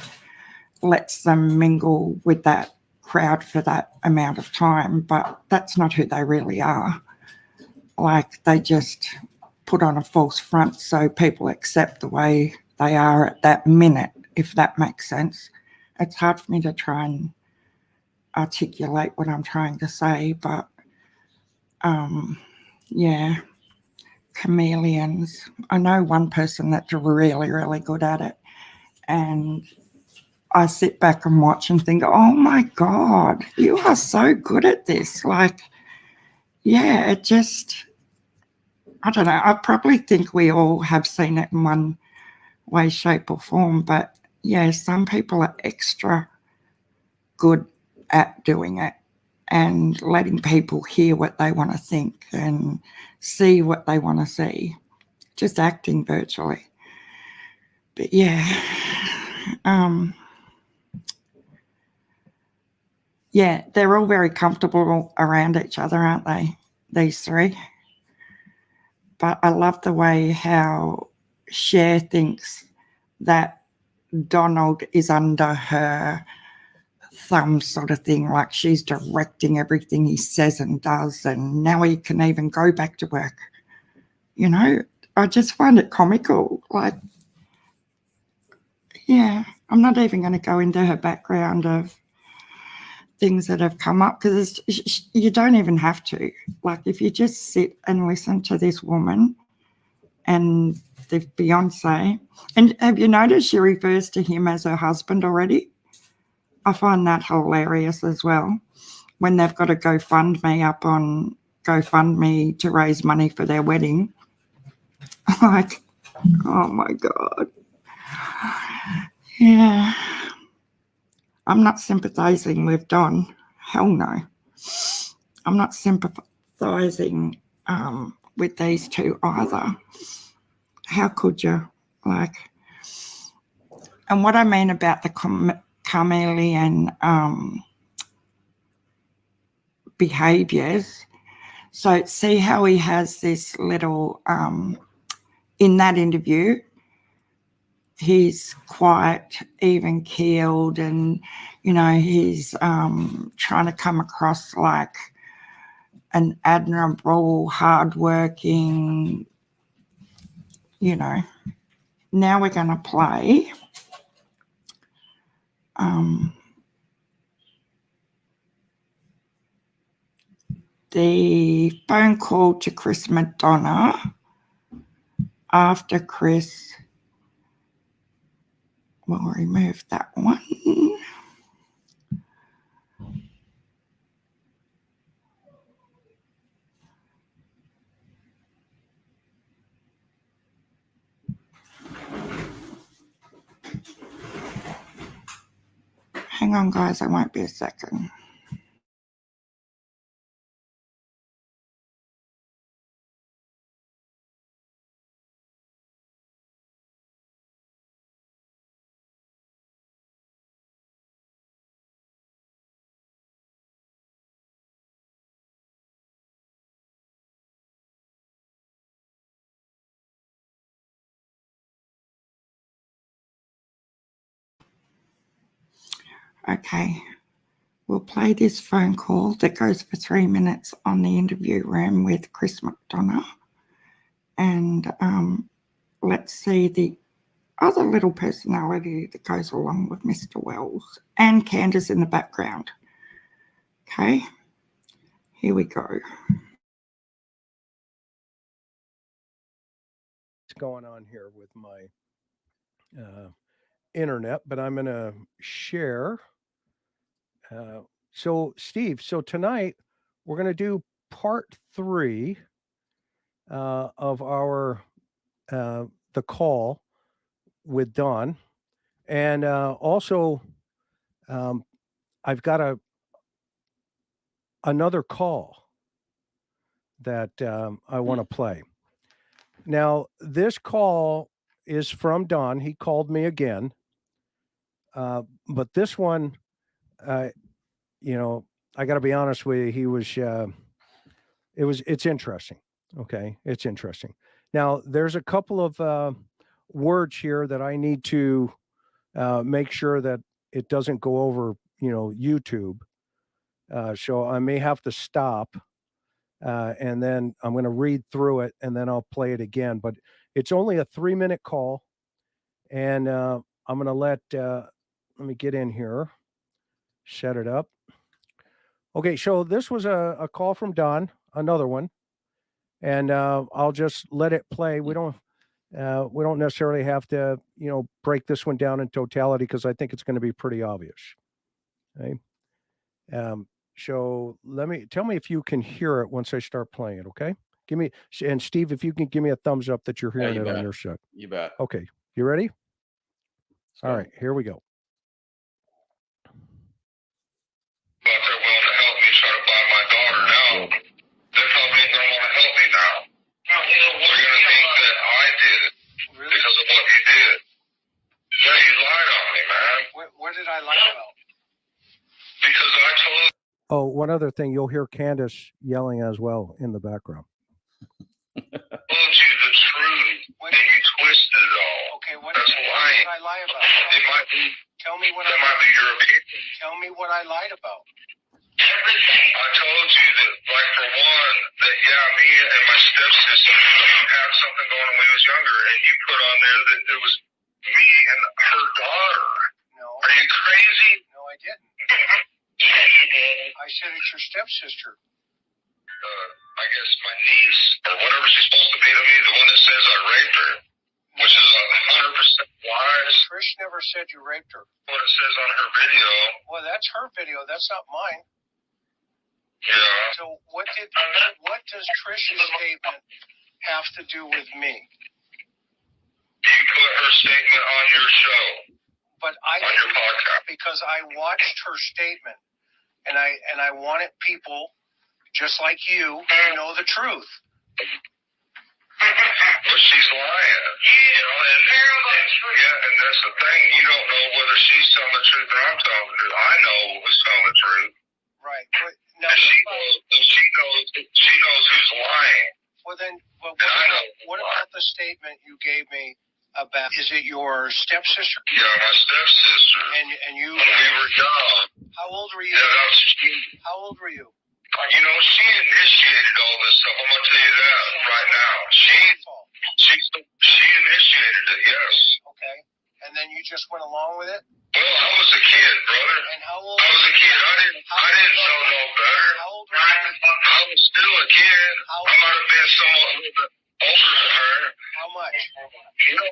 lets them mingle with that crowd for that amount of time. But that's not who they really are. Like, they just put on a false front so people accept the way they are at that minute, if that makes sense. It's hard for me to try and articulate what I'm trying to say, but yeah, chameleons. I know one person that's really, really good at it. And I sit back and watch and think, oh my God, you are so good at this. Like, yeah, it just, I don't know. I probably think we all have seen it in one way, shape, or form. But yeah, some people are extra good at doing it and letting people hear what they want to think and see what they want to see, just acting virtually. But yeah, yeah, they're all very comfortable around each other, aren't they? These three. But I love the way how Cher thinks that Donald is under her thumb, sort of thing, like she's directing everything he says and does, and now he can even go back to work. You know, I just find it comical. Like, yeah, I'm not even going to go into her background of things that have come up because you don't even have to. Like, if you just sit and listen to this woman and the Beyonce, and have you noticed she refers to him as her husband already? I find that hilarious as well. When they've got a GoFundMe up on GoFundMe to raise money for their wedding. Like, oh my God. Yeah. I'm not sympathizing with Don. Hell no. I'm not sympathizing with these two either. How could you? Like, and what I mean about the chameleon behaviors. So see how he has this little, in that interview, he's quite even keeled and, you know, he's trying to come across like an admirable, hardworking, you know. Now we're going to play the phone call to Chris McDonough after Chris, we'll remove that one. Hang on, guys, I won't be a second. Okay, we'll play this phone call that goes for 3 minutes on the interview room with Chris McDonough. And let's see the other little personality that goes along with Mr. Wells and Candace in the background. Okay, here we go. What's going on here with my internet, but I'm going to share. So, Steve, so tonight we're going to do part 3 of our the call with Don, and also I've got another call that I want to play. Now, this call is from Don. He called me again, but this one, you know, I got to be honest with you. He was, it's interesting. Okay, it's interesting. Now, there's a couple of words here that I need to make sure that it doesn't go over, you know, YouTube. So I may have to stop, and then I'm going to read through it, and then I'll play it again. But it's only a 3-minute call, and I'm going to let me get in here, set it up. Okay, so this was a call from Don, another one, and I'll just let it play. We don't necessarily have to, break this one down in totality because I think it's going to be pretty obvious. Okay. So tell me if you can hear it once I start playing it. Okay. And Steve, if you can give me a thumbs up that you're hearing you it on bet. your side. You bet. Okay. You ready? All go. right, here we go. But they're willing to help me try to buy my daughter now. They're telling me they want to help me now. They're going to think that I did it because of what you did. Yeah, you lied on me, man. What did I lie about? Because I told Oh, one other thing, you'll hear Candace yelling as well in the background. you the truth, and you twisted it all. Okay, what That's did lying. I lie about? It might be. Tell me what That might be your opinion. Tell me what I lied about. Everything. I told you that, like, for one, that, yeah, me and my stepsister had something going on when we was younger, and you put on there that it was me and her daughter. No. Are you crazy? No, I didn't. Yeah, you did. I said it's your stepsister. I guess my niece, or whatever she's supposed to be to me, the one that says I raped her, which is 100% lies. Trish never said you raped her. What it says on her video. Well, that's her video. That's not mine. Yeah. So what does Trish's statement have to do with me? You put her statement on your show. But on your podcast. Because I watched her statement, and I wanted people just like you to know the truth. But she's lying. And that's the thing. You don't know whether she's telling the truth or I'm telling the truth. I know who's telling the truth. Right. But now, and she knows who's lying. Well, then, what about the statement you gave me about, is it your stepsister? Yeah, my stepsister. And you. When we were young. How old were you? Yeah, that's she. How old were you? You know, she initiated all this stuff. I'm gonna tell you that right now. She initiated it. Yes. Okay. And then you just went along with it? Well, I was a kid, brother. And how old? I was a kid. I didn't know no better. How old were you? I was still a kid. I might have been somewhat a little bit older than her. How much? You know,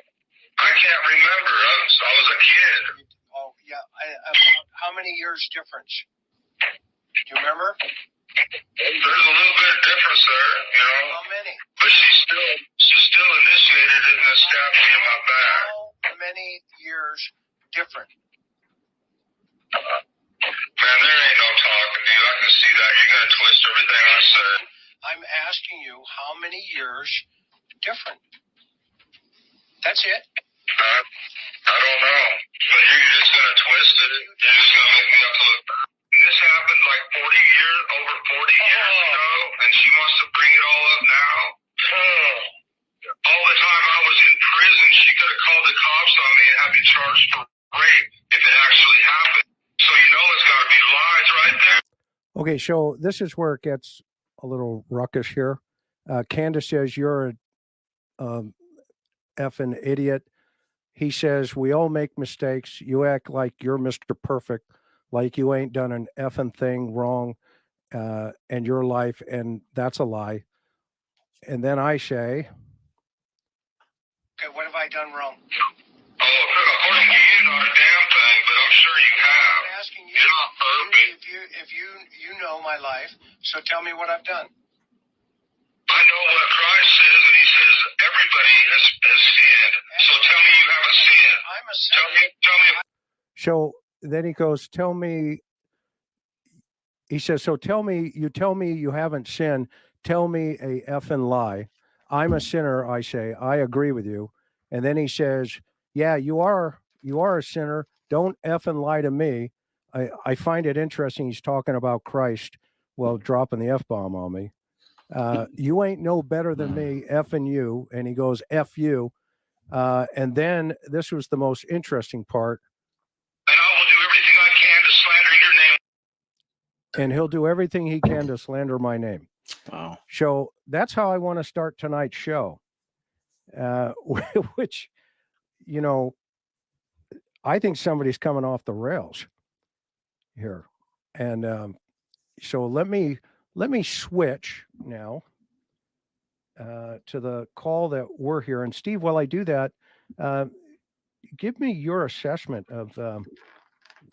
I can't remember. I was a kid. Oh, yeah. How many years difference? Do you remember? There's a little bit of difference there, you know. How many? But she still initiated it and stabbed me in my back. How many years different? Man, there ain't no talking to you. I can see that. You're gonna twist everything I said. I'm asking you how many years different. That's it. I don't know. But you're just gonna twist it. You're just gonna make me have to look back. And this happened like over 40 years ago, and she wants to bring it all up now. All the time I was in prison, she could have called the cops on me and had me charged for rape if it actually happened. So you know it's got to be lies right there. Okay, so this is where it gets a little ruckus here. Candace says you're a effing idiot. He says we all make mistakes. You act like you're Mr. Perfect, like you ain't done an effing thing wrong in your life, and that's a lie. And then I say, okay, what have I done wrong? Oh, according to you, not a damn thing, but I'm sure you have. I'm asking you. You're not perfect. If you know my life, so tell me what I've done. I know what Christ says, and he says everybody has sinned. So tell me you haven't sinned. I'm a sinner. Tell me. so then he goes, tell me, he says, so tell me you haven't sinned. Tell me a effing lie. I'm a sinner, I say. I agree with you. And then he says, yeah, you are a sinner. Don't effing lie to me. I find it interesting he's talking about Christ while dropping the F-bomb on me. You ain't no better than me, effing you. And he goes, F you. And then this was the most interesting part. And I will do everything I can to slander your name. And he'll do everything he can to slander my name. Wow. So that's how I want to start tonight's show, which, you know, I think somebody's coming off the rails here. And so let me switch now to the call that we're here. And Steve, while I do that, give me your assessment of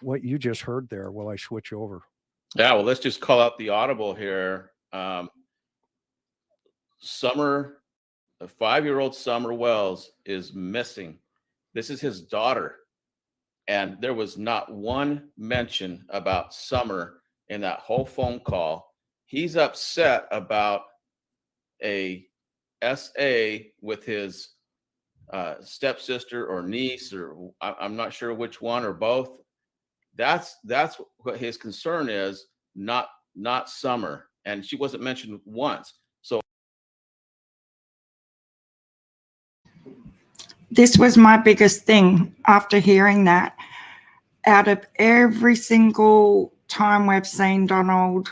what you just heard there while I switch over. Yeah, well, let's just call out the audible here. Summer, a 5-year-old Summer Wells is missing. This is his daughter. And there was not one mention about Summer in that whole phone call. He's upset about a SA with his stepsister or niece, or I'm not sure which one or both. That's what his concern is, not Summer. And she wasn't mentioned once. So this was my biggest thing after hearing that. Out of every single time we've seen Donald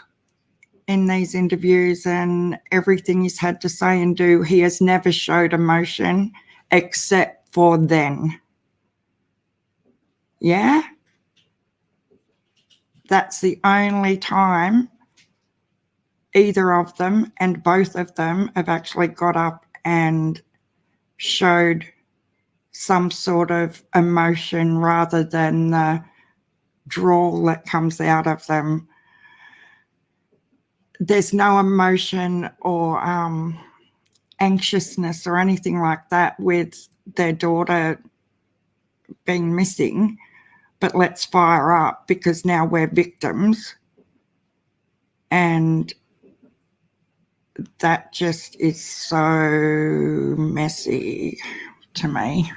in these interviews and everything he's had to say and do, he has never showed emotion except for then. Yeah? That's the only time either of them and both of them have actually got up and showed some sort of emotion rather than the drawl that comes out of them. There's no emotion or anxiousness or anything like that with their daughter being missing, but let's fire up because now we're victims. And that just is so messy to me.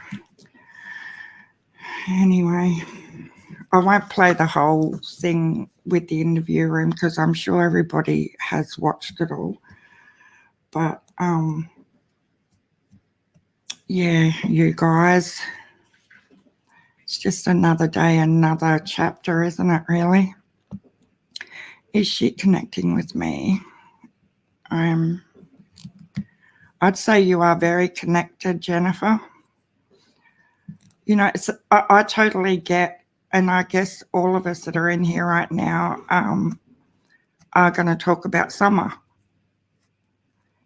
Anyway, I won't play the whole thing with the interview room because I'm sure everybody has watched it all. But yeah, you guys, it's just another day, another chapter, isn't it, really? Is she connecting with me? I'd say you are very connected, Jennifer. You know, I totally get, and I guess all of us that are in here right now are going to talk about Summer.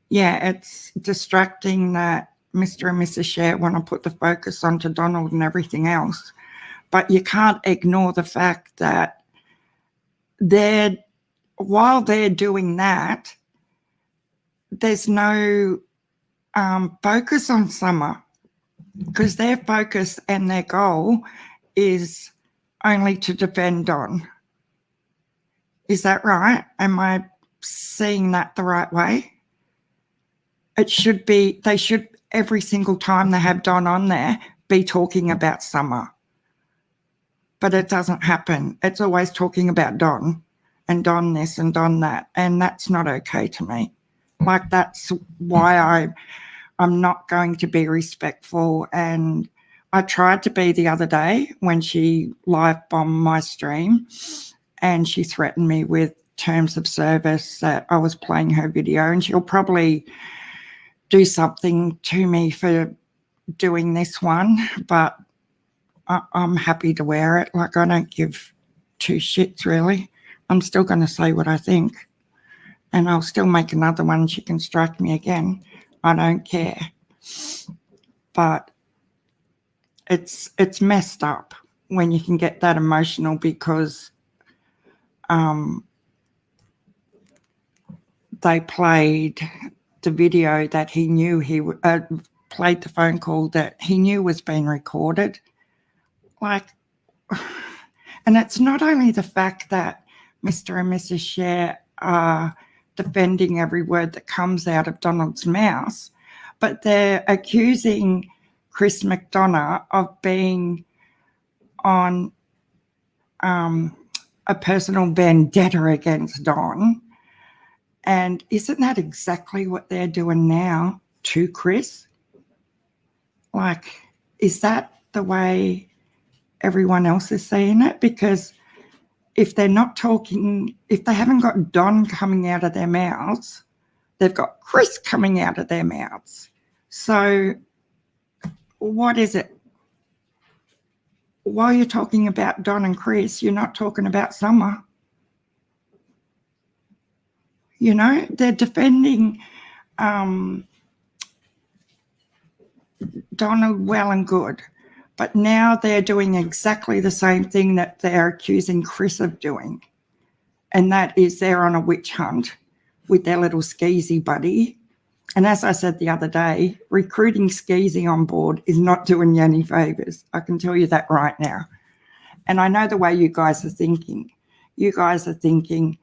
Yeah, it's distracting that Mr. and Mrs. Share want to put the focus onto Donald and everything else. But you can't ignore the fact that while they're doing that, there's no focus on Summer because their focus and their goal is only to defend Don. Is that right? Am I seeing that the right way? It should be, they should, every single time they have Don on there, be talking about Summer. But it doesn't happen. It's always talking about Don and Don this and Don that. And that's not okay to me. Like, that's why I'm not going to be respectful. And I tried to be the other day when she live bombed my stream and she threatened me with terms of service that I was playing her video, and she'll probably do something to me for doing this one, but I'm happy to wear it. Like, I don't give two shits, really. I'm still going to say what I think, and I'll still make another one. She can strike me again. I don't care. But it's messed up when you can get that emotional because they played the video that he knew played the phone call that he knew was being recorded. Like, and it's not only the fact that Mr. and Mrs. Share are defending every word that comes out of Donald's mouth, but they're accusing Chris McDonough of being on a personal vendetta against Don. And isn't that exactly what they're doing now to Chris? Like, is that the way everyone else is seeing it? Because if they're not talking, if they haven't got Don coming out of their mouths, they've got Chris coming out of their mouths. So what is it? While you're talking about Don and Chris, you're not talking about Summer. You know, they're defending Donald, well and good. But now they're doing exactly the same thing that they're accusing Chris of doing. And that is they're on a witch hunt with their little skeezy buddy. And as I said the other day, recruiting skeezy on board is not doing you any favours. I can tell you that right now. And I know the way you guys are thinking. You guys are thinking,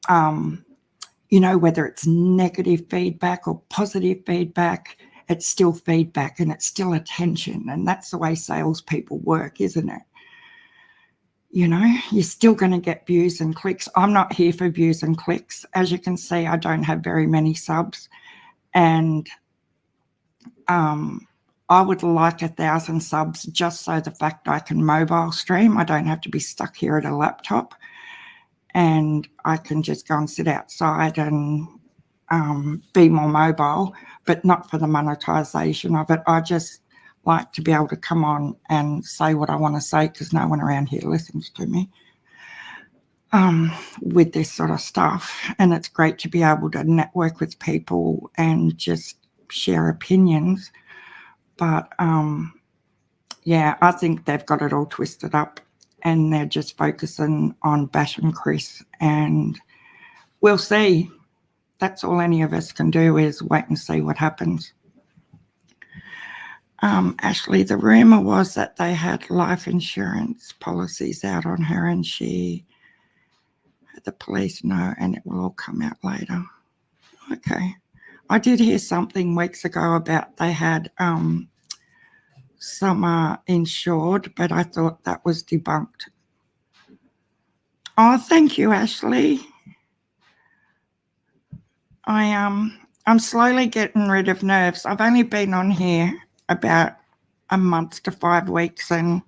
whether it's negative feedback or positive feedback, it's still feedback and it's still attention. And that's the way salespeople work, isn't it? You're still going to get views and clicks. I'm not here for views and clicks. As you can see, I don't have very many subs. And I would like 1,000 subs just so the fact I can mobile stream. I don't have to be stuck here at a laptop. And I can just go and sit outside and be more mobile, but not for the monetization of it. I just like to be able to come on and say what I want to say because no one around here listens to me with this sort of stuff. And it's great to be able to network with people and just share opinions. But I think they've got it all twisted up and they're just focusing on bashing Chris, and we'll see. That's all any of us can do is wait and see what happens. Ashley, the rumour was that they had life insurance policies out on her and she had the police know, and it will all come out later. Okay. I did hear something weeks ago about they had some insured, but I thought that was debunked. Oh, thank you, Ashley. I'm slowly getting rid of nerves. I've only been on here about a month to 5 weeks, and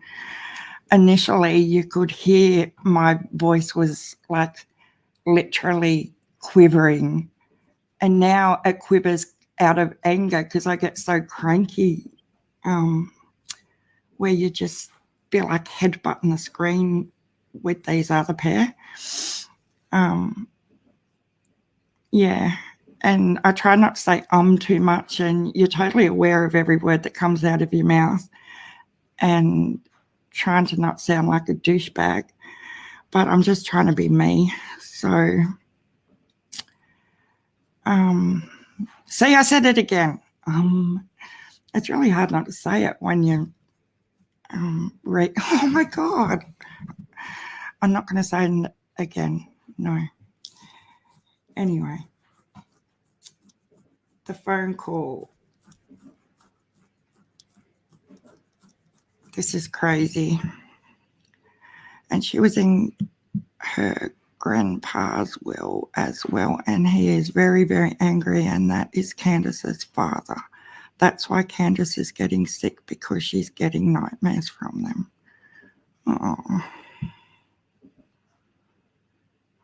initially you could hear my voice was like literally quivering, and now it quivers out of anger because I get so cranky, where you just feel like headbutting the screen with these other pair. And I try not to say too much, and you're totally aware of every word that comes out of your mouth and trying to not sound like a douchebag, but I'm just trying to be me. So, see, I said it again. It's really hard not to say it when you read. Oh my God. I'm not going to say it again. No. Anyway. The phone call. This is crazy. And she was in her grandpa's will as well, and he is very, very angry, and that is Candace's father. That's why Candace is getting sick, because she's getting nightmares from them. Oh.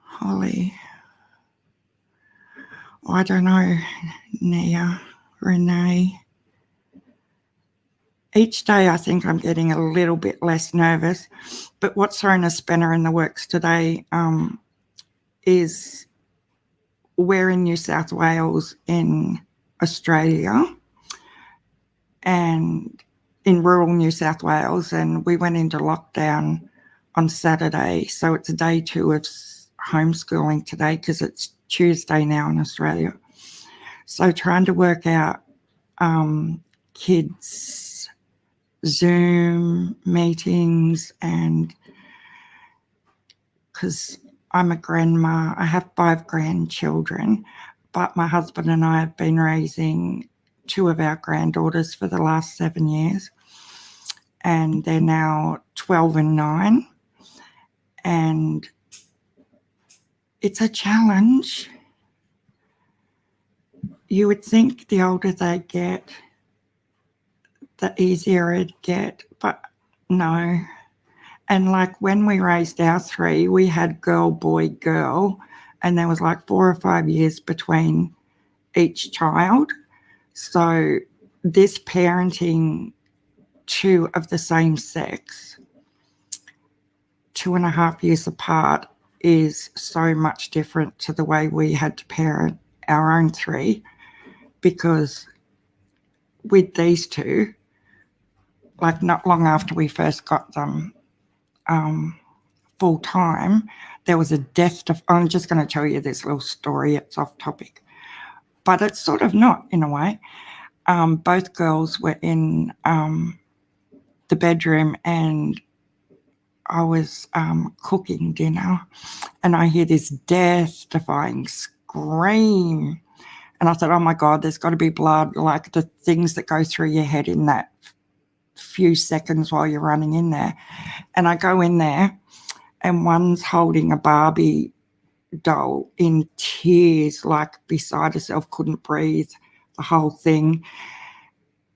Holly. Oh, I don't know, Nia, Renee. Each day I think I'm getting a little bit less nervous, but what's thrown a spanner in the works today is we're in New South Wales in Australia and in rural New South Wales, and we went into lockdown on Saturday, so it's day 2 of homeschooling today because it's Tuesday now in Australia. So trying to work out kids' Zoom meetings, and because I'm a grandma, I have 5 grandchildren, but my husband and I have been raising 2 of our granddaughters for the last 7 years, and they're now 12 and 9, and it's a challenge. You would think the older they get, the easier it'd get, but no. And like when we raised our 3, we had girl, boy, girl, and there was like 4 or 5 years between each child. So this parenting 2 of the same sex, 2.5 years apart, is so much different to the way we had to parent our own 3, because with these two, like not long after we first got them full time, there was a death. I'm just going to tell you this little story. It's off topic, but it's sort of not in a way. Both girls were in the bedroom, and I was cooking dinner, and I hear this death-defying scream. And I thought, oh my God, there's got to be blood, like the things that go through your head in that few seconds while you're running in there. And I go in there, and one's holding a Barbie doll in tears, like beside herself, couldn't breathe, the whole thing.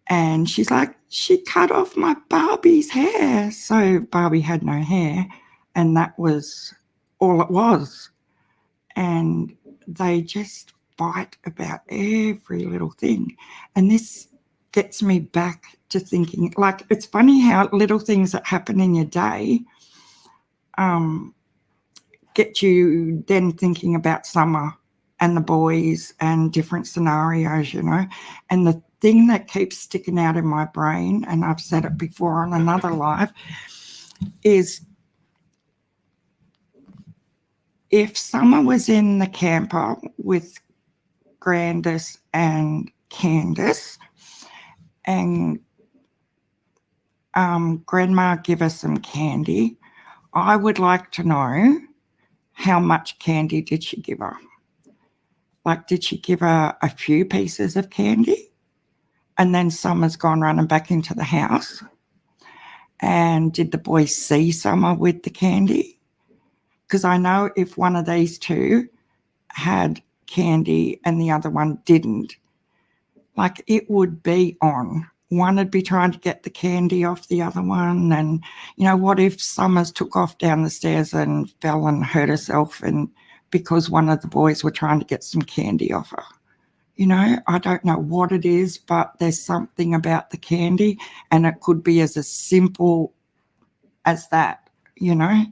And she's like, she cut off my Barbie's hair. So Barbie had no hair, and that was all it was. And they just fight about every little thing. And this gets me back to thinking, like, it's funny how little things that happen in your day get you then thinking about summer and the boys and different scenarios, you know. And the thing that keeps sticking out in my brain, and I've said it before on another live, is if Summer was in the camper with Grandis and Candace, and Grandma give us some candy, I would like to know how much candy did she give her? Like, did she give her a few pieces of candy? And then Summer's gone running back into the house. And did the boys see Summer with the candy? Because I know if one of these two had candy and the other one didn't, like, it would be on. One would be trying to get the candy off the other one. And, you know, what if Summers took off down the stairs and fell and hurt herself, and because one of the boys were trying to get some candy off her? You know, I don't know what it is, but there's something about the candy, and it could be as simple as that, you know,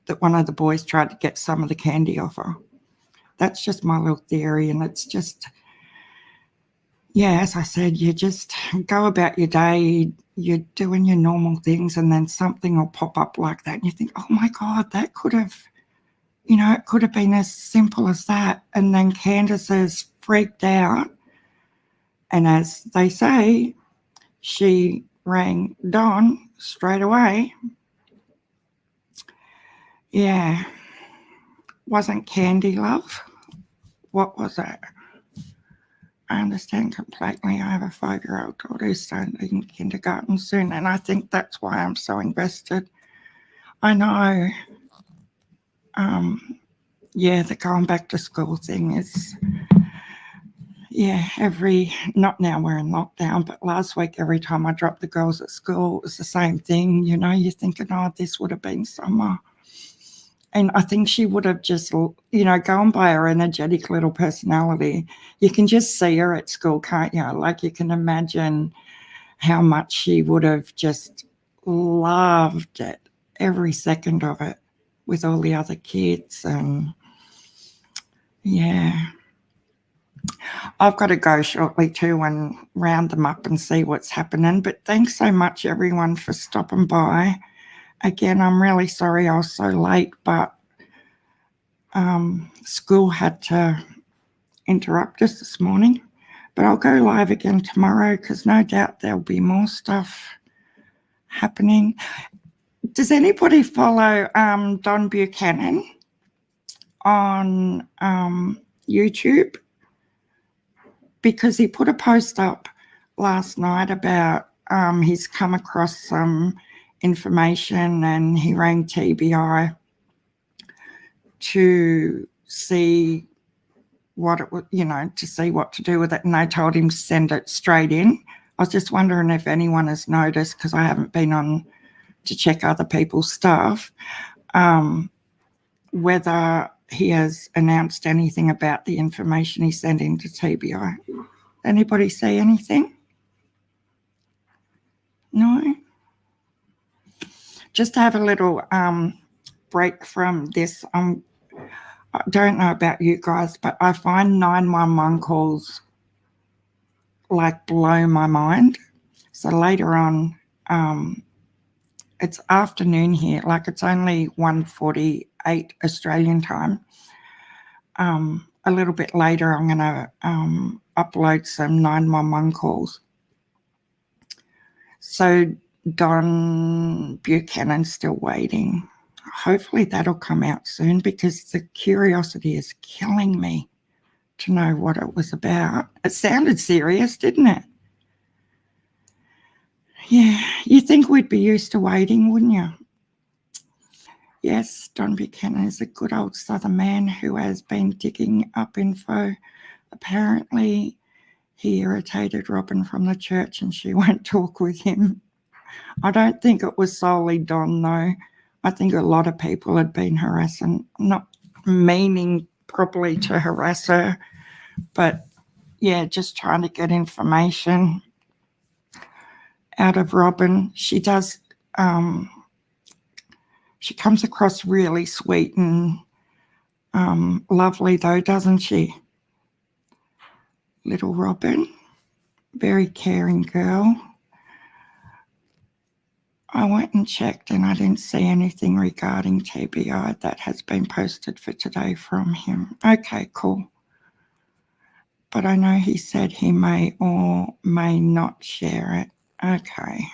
that one of the boys tried to get some of the candy off her. That's just my little theory, and it's just, yeah, as I said, you just go about your day, you're doing your normal things, and then something will pop up like that, and you think, oh my God, that could have, you know, it could have been as simple as that. And then Candace is freaked out, and as they say, she rang Don straight away. Yeah. Wasn't candy, love. What was it? I understand completely. I have a 5-year-old daughter who's starting in kindergarten soon, and I think that's why I'm so invested. I know. Yeah, the going back to school thing is, yeah, not now we're in lockdown, but last week, every time I dropped the girls at school, it was the same thing. You know, you're thinking, oh, this would have been summer. And I think she would have just, you know, going by her energetic little personality, you can just see her at school, can't you? Like, you can imagine how much she would have just loved it, every second of it, with all the other kids. And yeah, I've got to go shortly too and round them up and see what's happening. But thanks so much, everyone, for stopping by. Again, I'm really sorry I was so late, but school had to interrupt us this morning. But I'll go live again tomorrow, because no doubt there'll be more stuff happening. Does anybody follow Don Buchanan on YouTube? Because he put a post up last night about he's come across some information, and he rang TBI to see what it would, you know, to see what to do with it, and they told him to send it straight in. I was just wondering if anyone has noticed, because I haven't been on to check other people's stuff, whether he has announced anything about the information he sent in to TBI. Anybody see anything? No? Just to have a little break from this. I don't know about you guys, but I find 911 calls like blow my mind. So later on, it's afternoon here, like it's only 1:48 Australian time. A little bit later, I'm going to upload some 911 calls. So Don Buchanan's still waiting. Hopefully that'll come out soon, because the curiosity is killing me to know what it was about. It sounded serious, didn't it? Yeah, you think we'd be used to waiting, wouldn't you? Yes, Don Buchanan is a good old Southern man who has been digging up info. Apparently, he irritated Robin from the church and she won't talk with him. I don't think it was solely Don, though. I think a lot of people had been harassing, not meaning probably to harass her, but yeah, just trying to get information out of Robin. She does, she comes across really sweet and lovely, though, doesn't she? Little Robin, very caring girl. I went and checked and I didn't see anything regarding TBI that has been posted for today from him. Okay, cool. But I know he said he may or may not share it. Okay.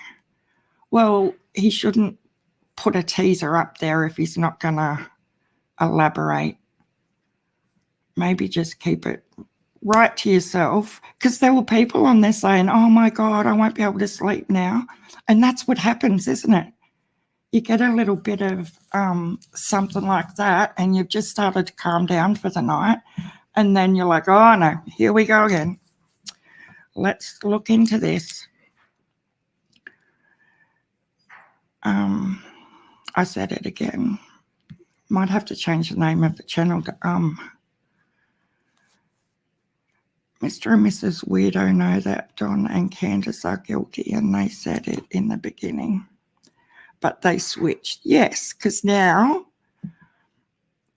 Well, he shouldn't put a teaser up there if he's not going to elaborate. Maybe just keep it right to yourself, because there were people on there saying, oh my God, I won't be able to sleep now. And that's what happens, isn't it? You get a little bit of something like that and you've just started to calm down for the night. And then you're like, oh no, here we go again. Let's look into this. I said it again. Might have to change the name of the channel to Mr. and Mrs. Weirdo know that Don and Candace are guilty, and they said it in the beginning. But they switched. Yes, because now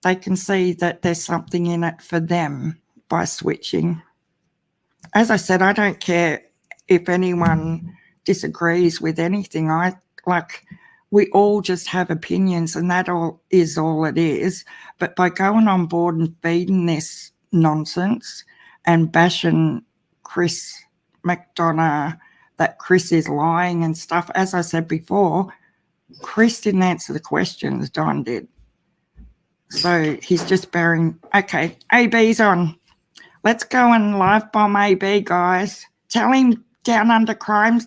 they can see that there's something in it for them by switching. As I said, I don't care if anyone disagrees with anything. We all just have opinions, and that is all it is. But by going on board and feeding this nonsense and bashing Chris McDonough, that Chris is lying and stuff, as I said before, Chris didn't answer the questions, Don did. So he's just bearing. Okay, AB's on. Let's go and live bomb AB, guys. Tell him Down Under Crime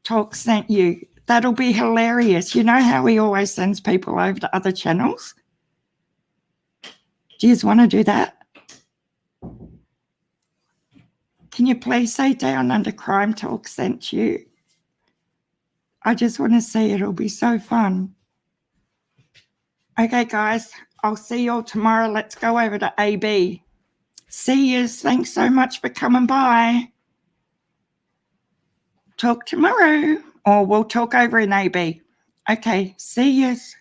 Talk sent you. That'll be hilarious. You know how he always sends people over to other channels? Do you want to do that? Can you please say Down Under Crime Talk sent you? I just want to see it. It'll be so fun. Okay, guys, I'll see you all tomorrow. Let's go over to AB. See yous. Thanks so much for coming by. Talk tomorrow, or we'll talk over in AB. Okay, see yous.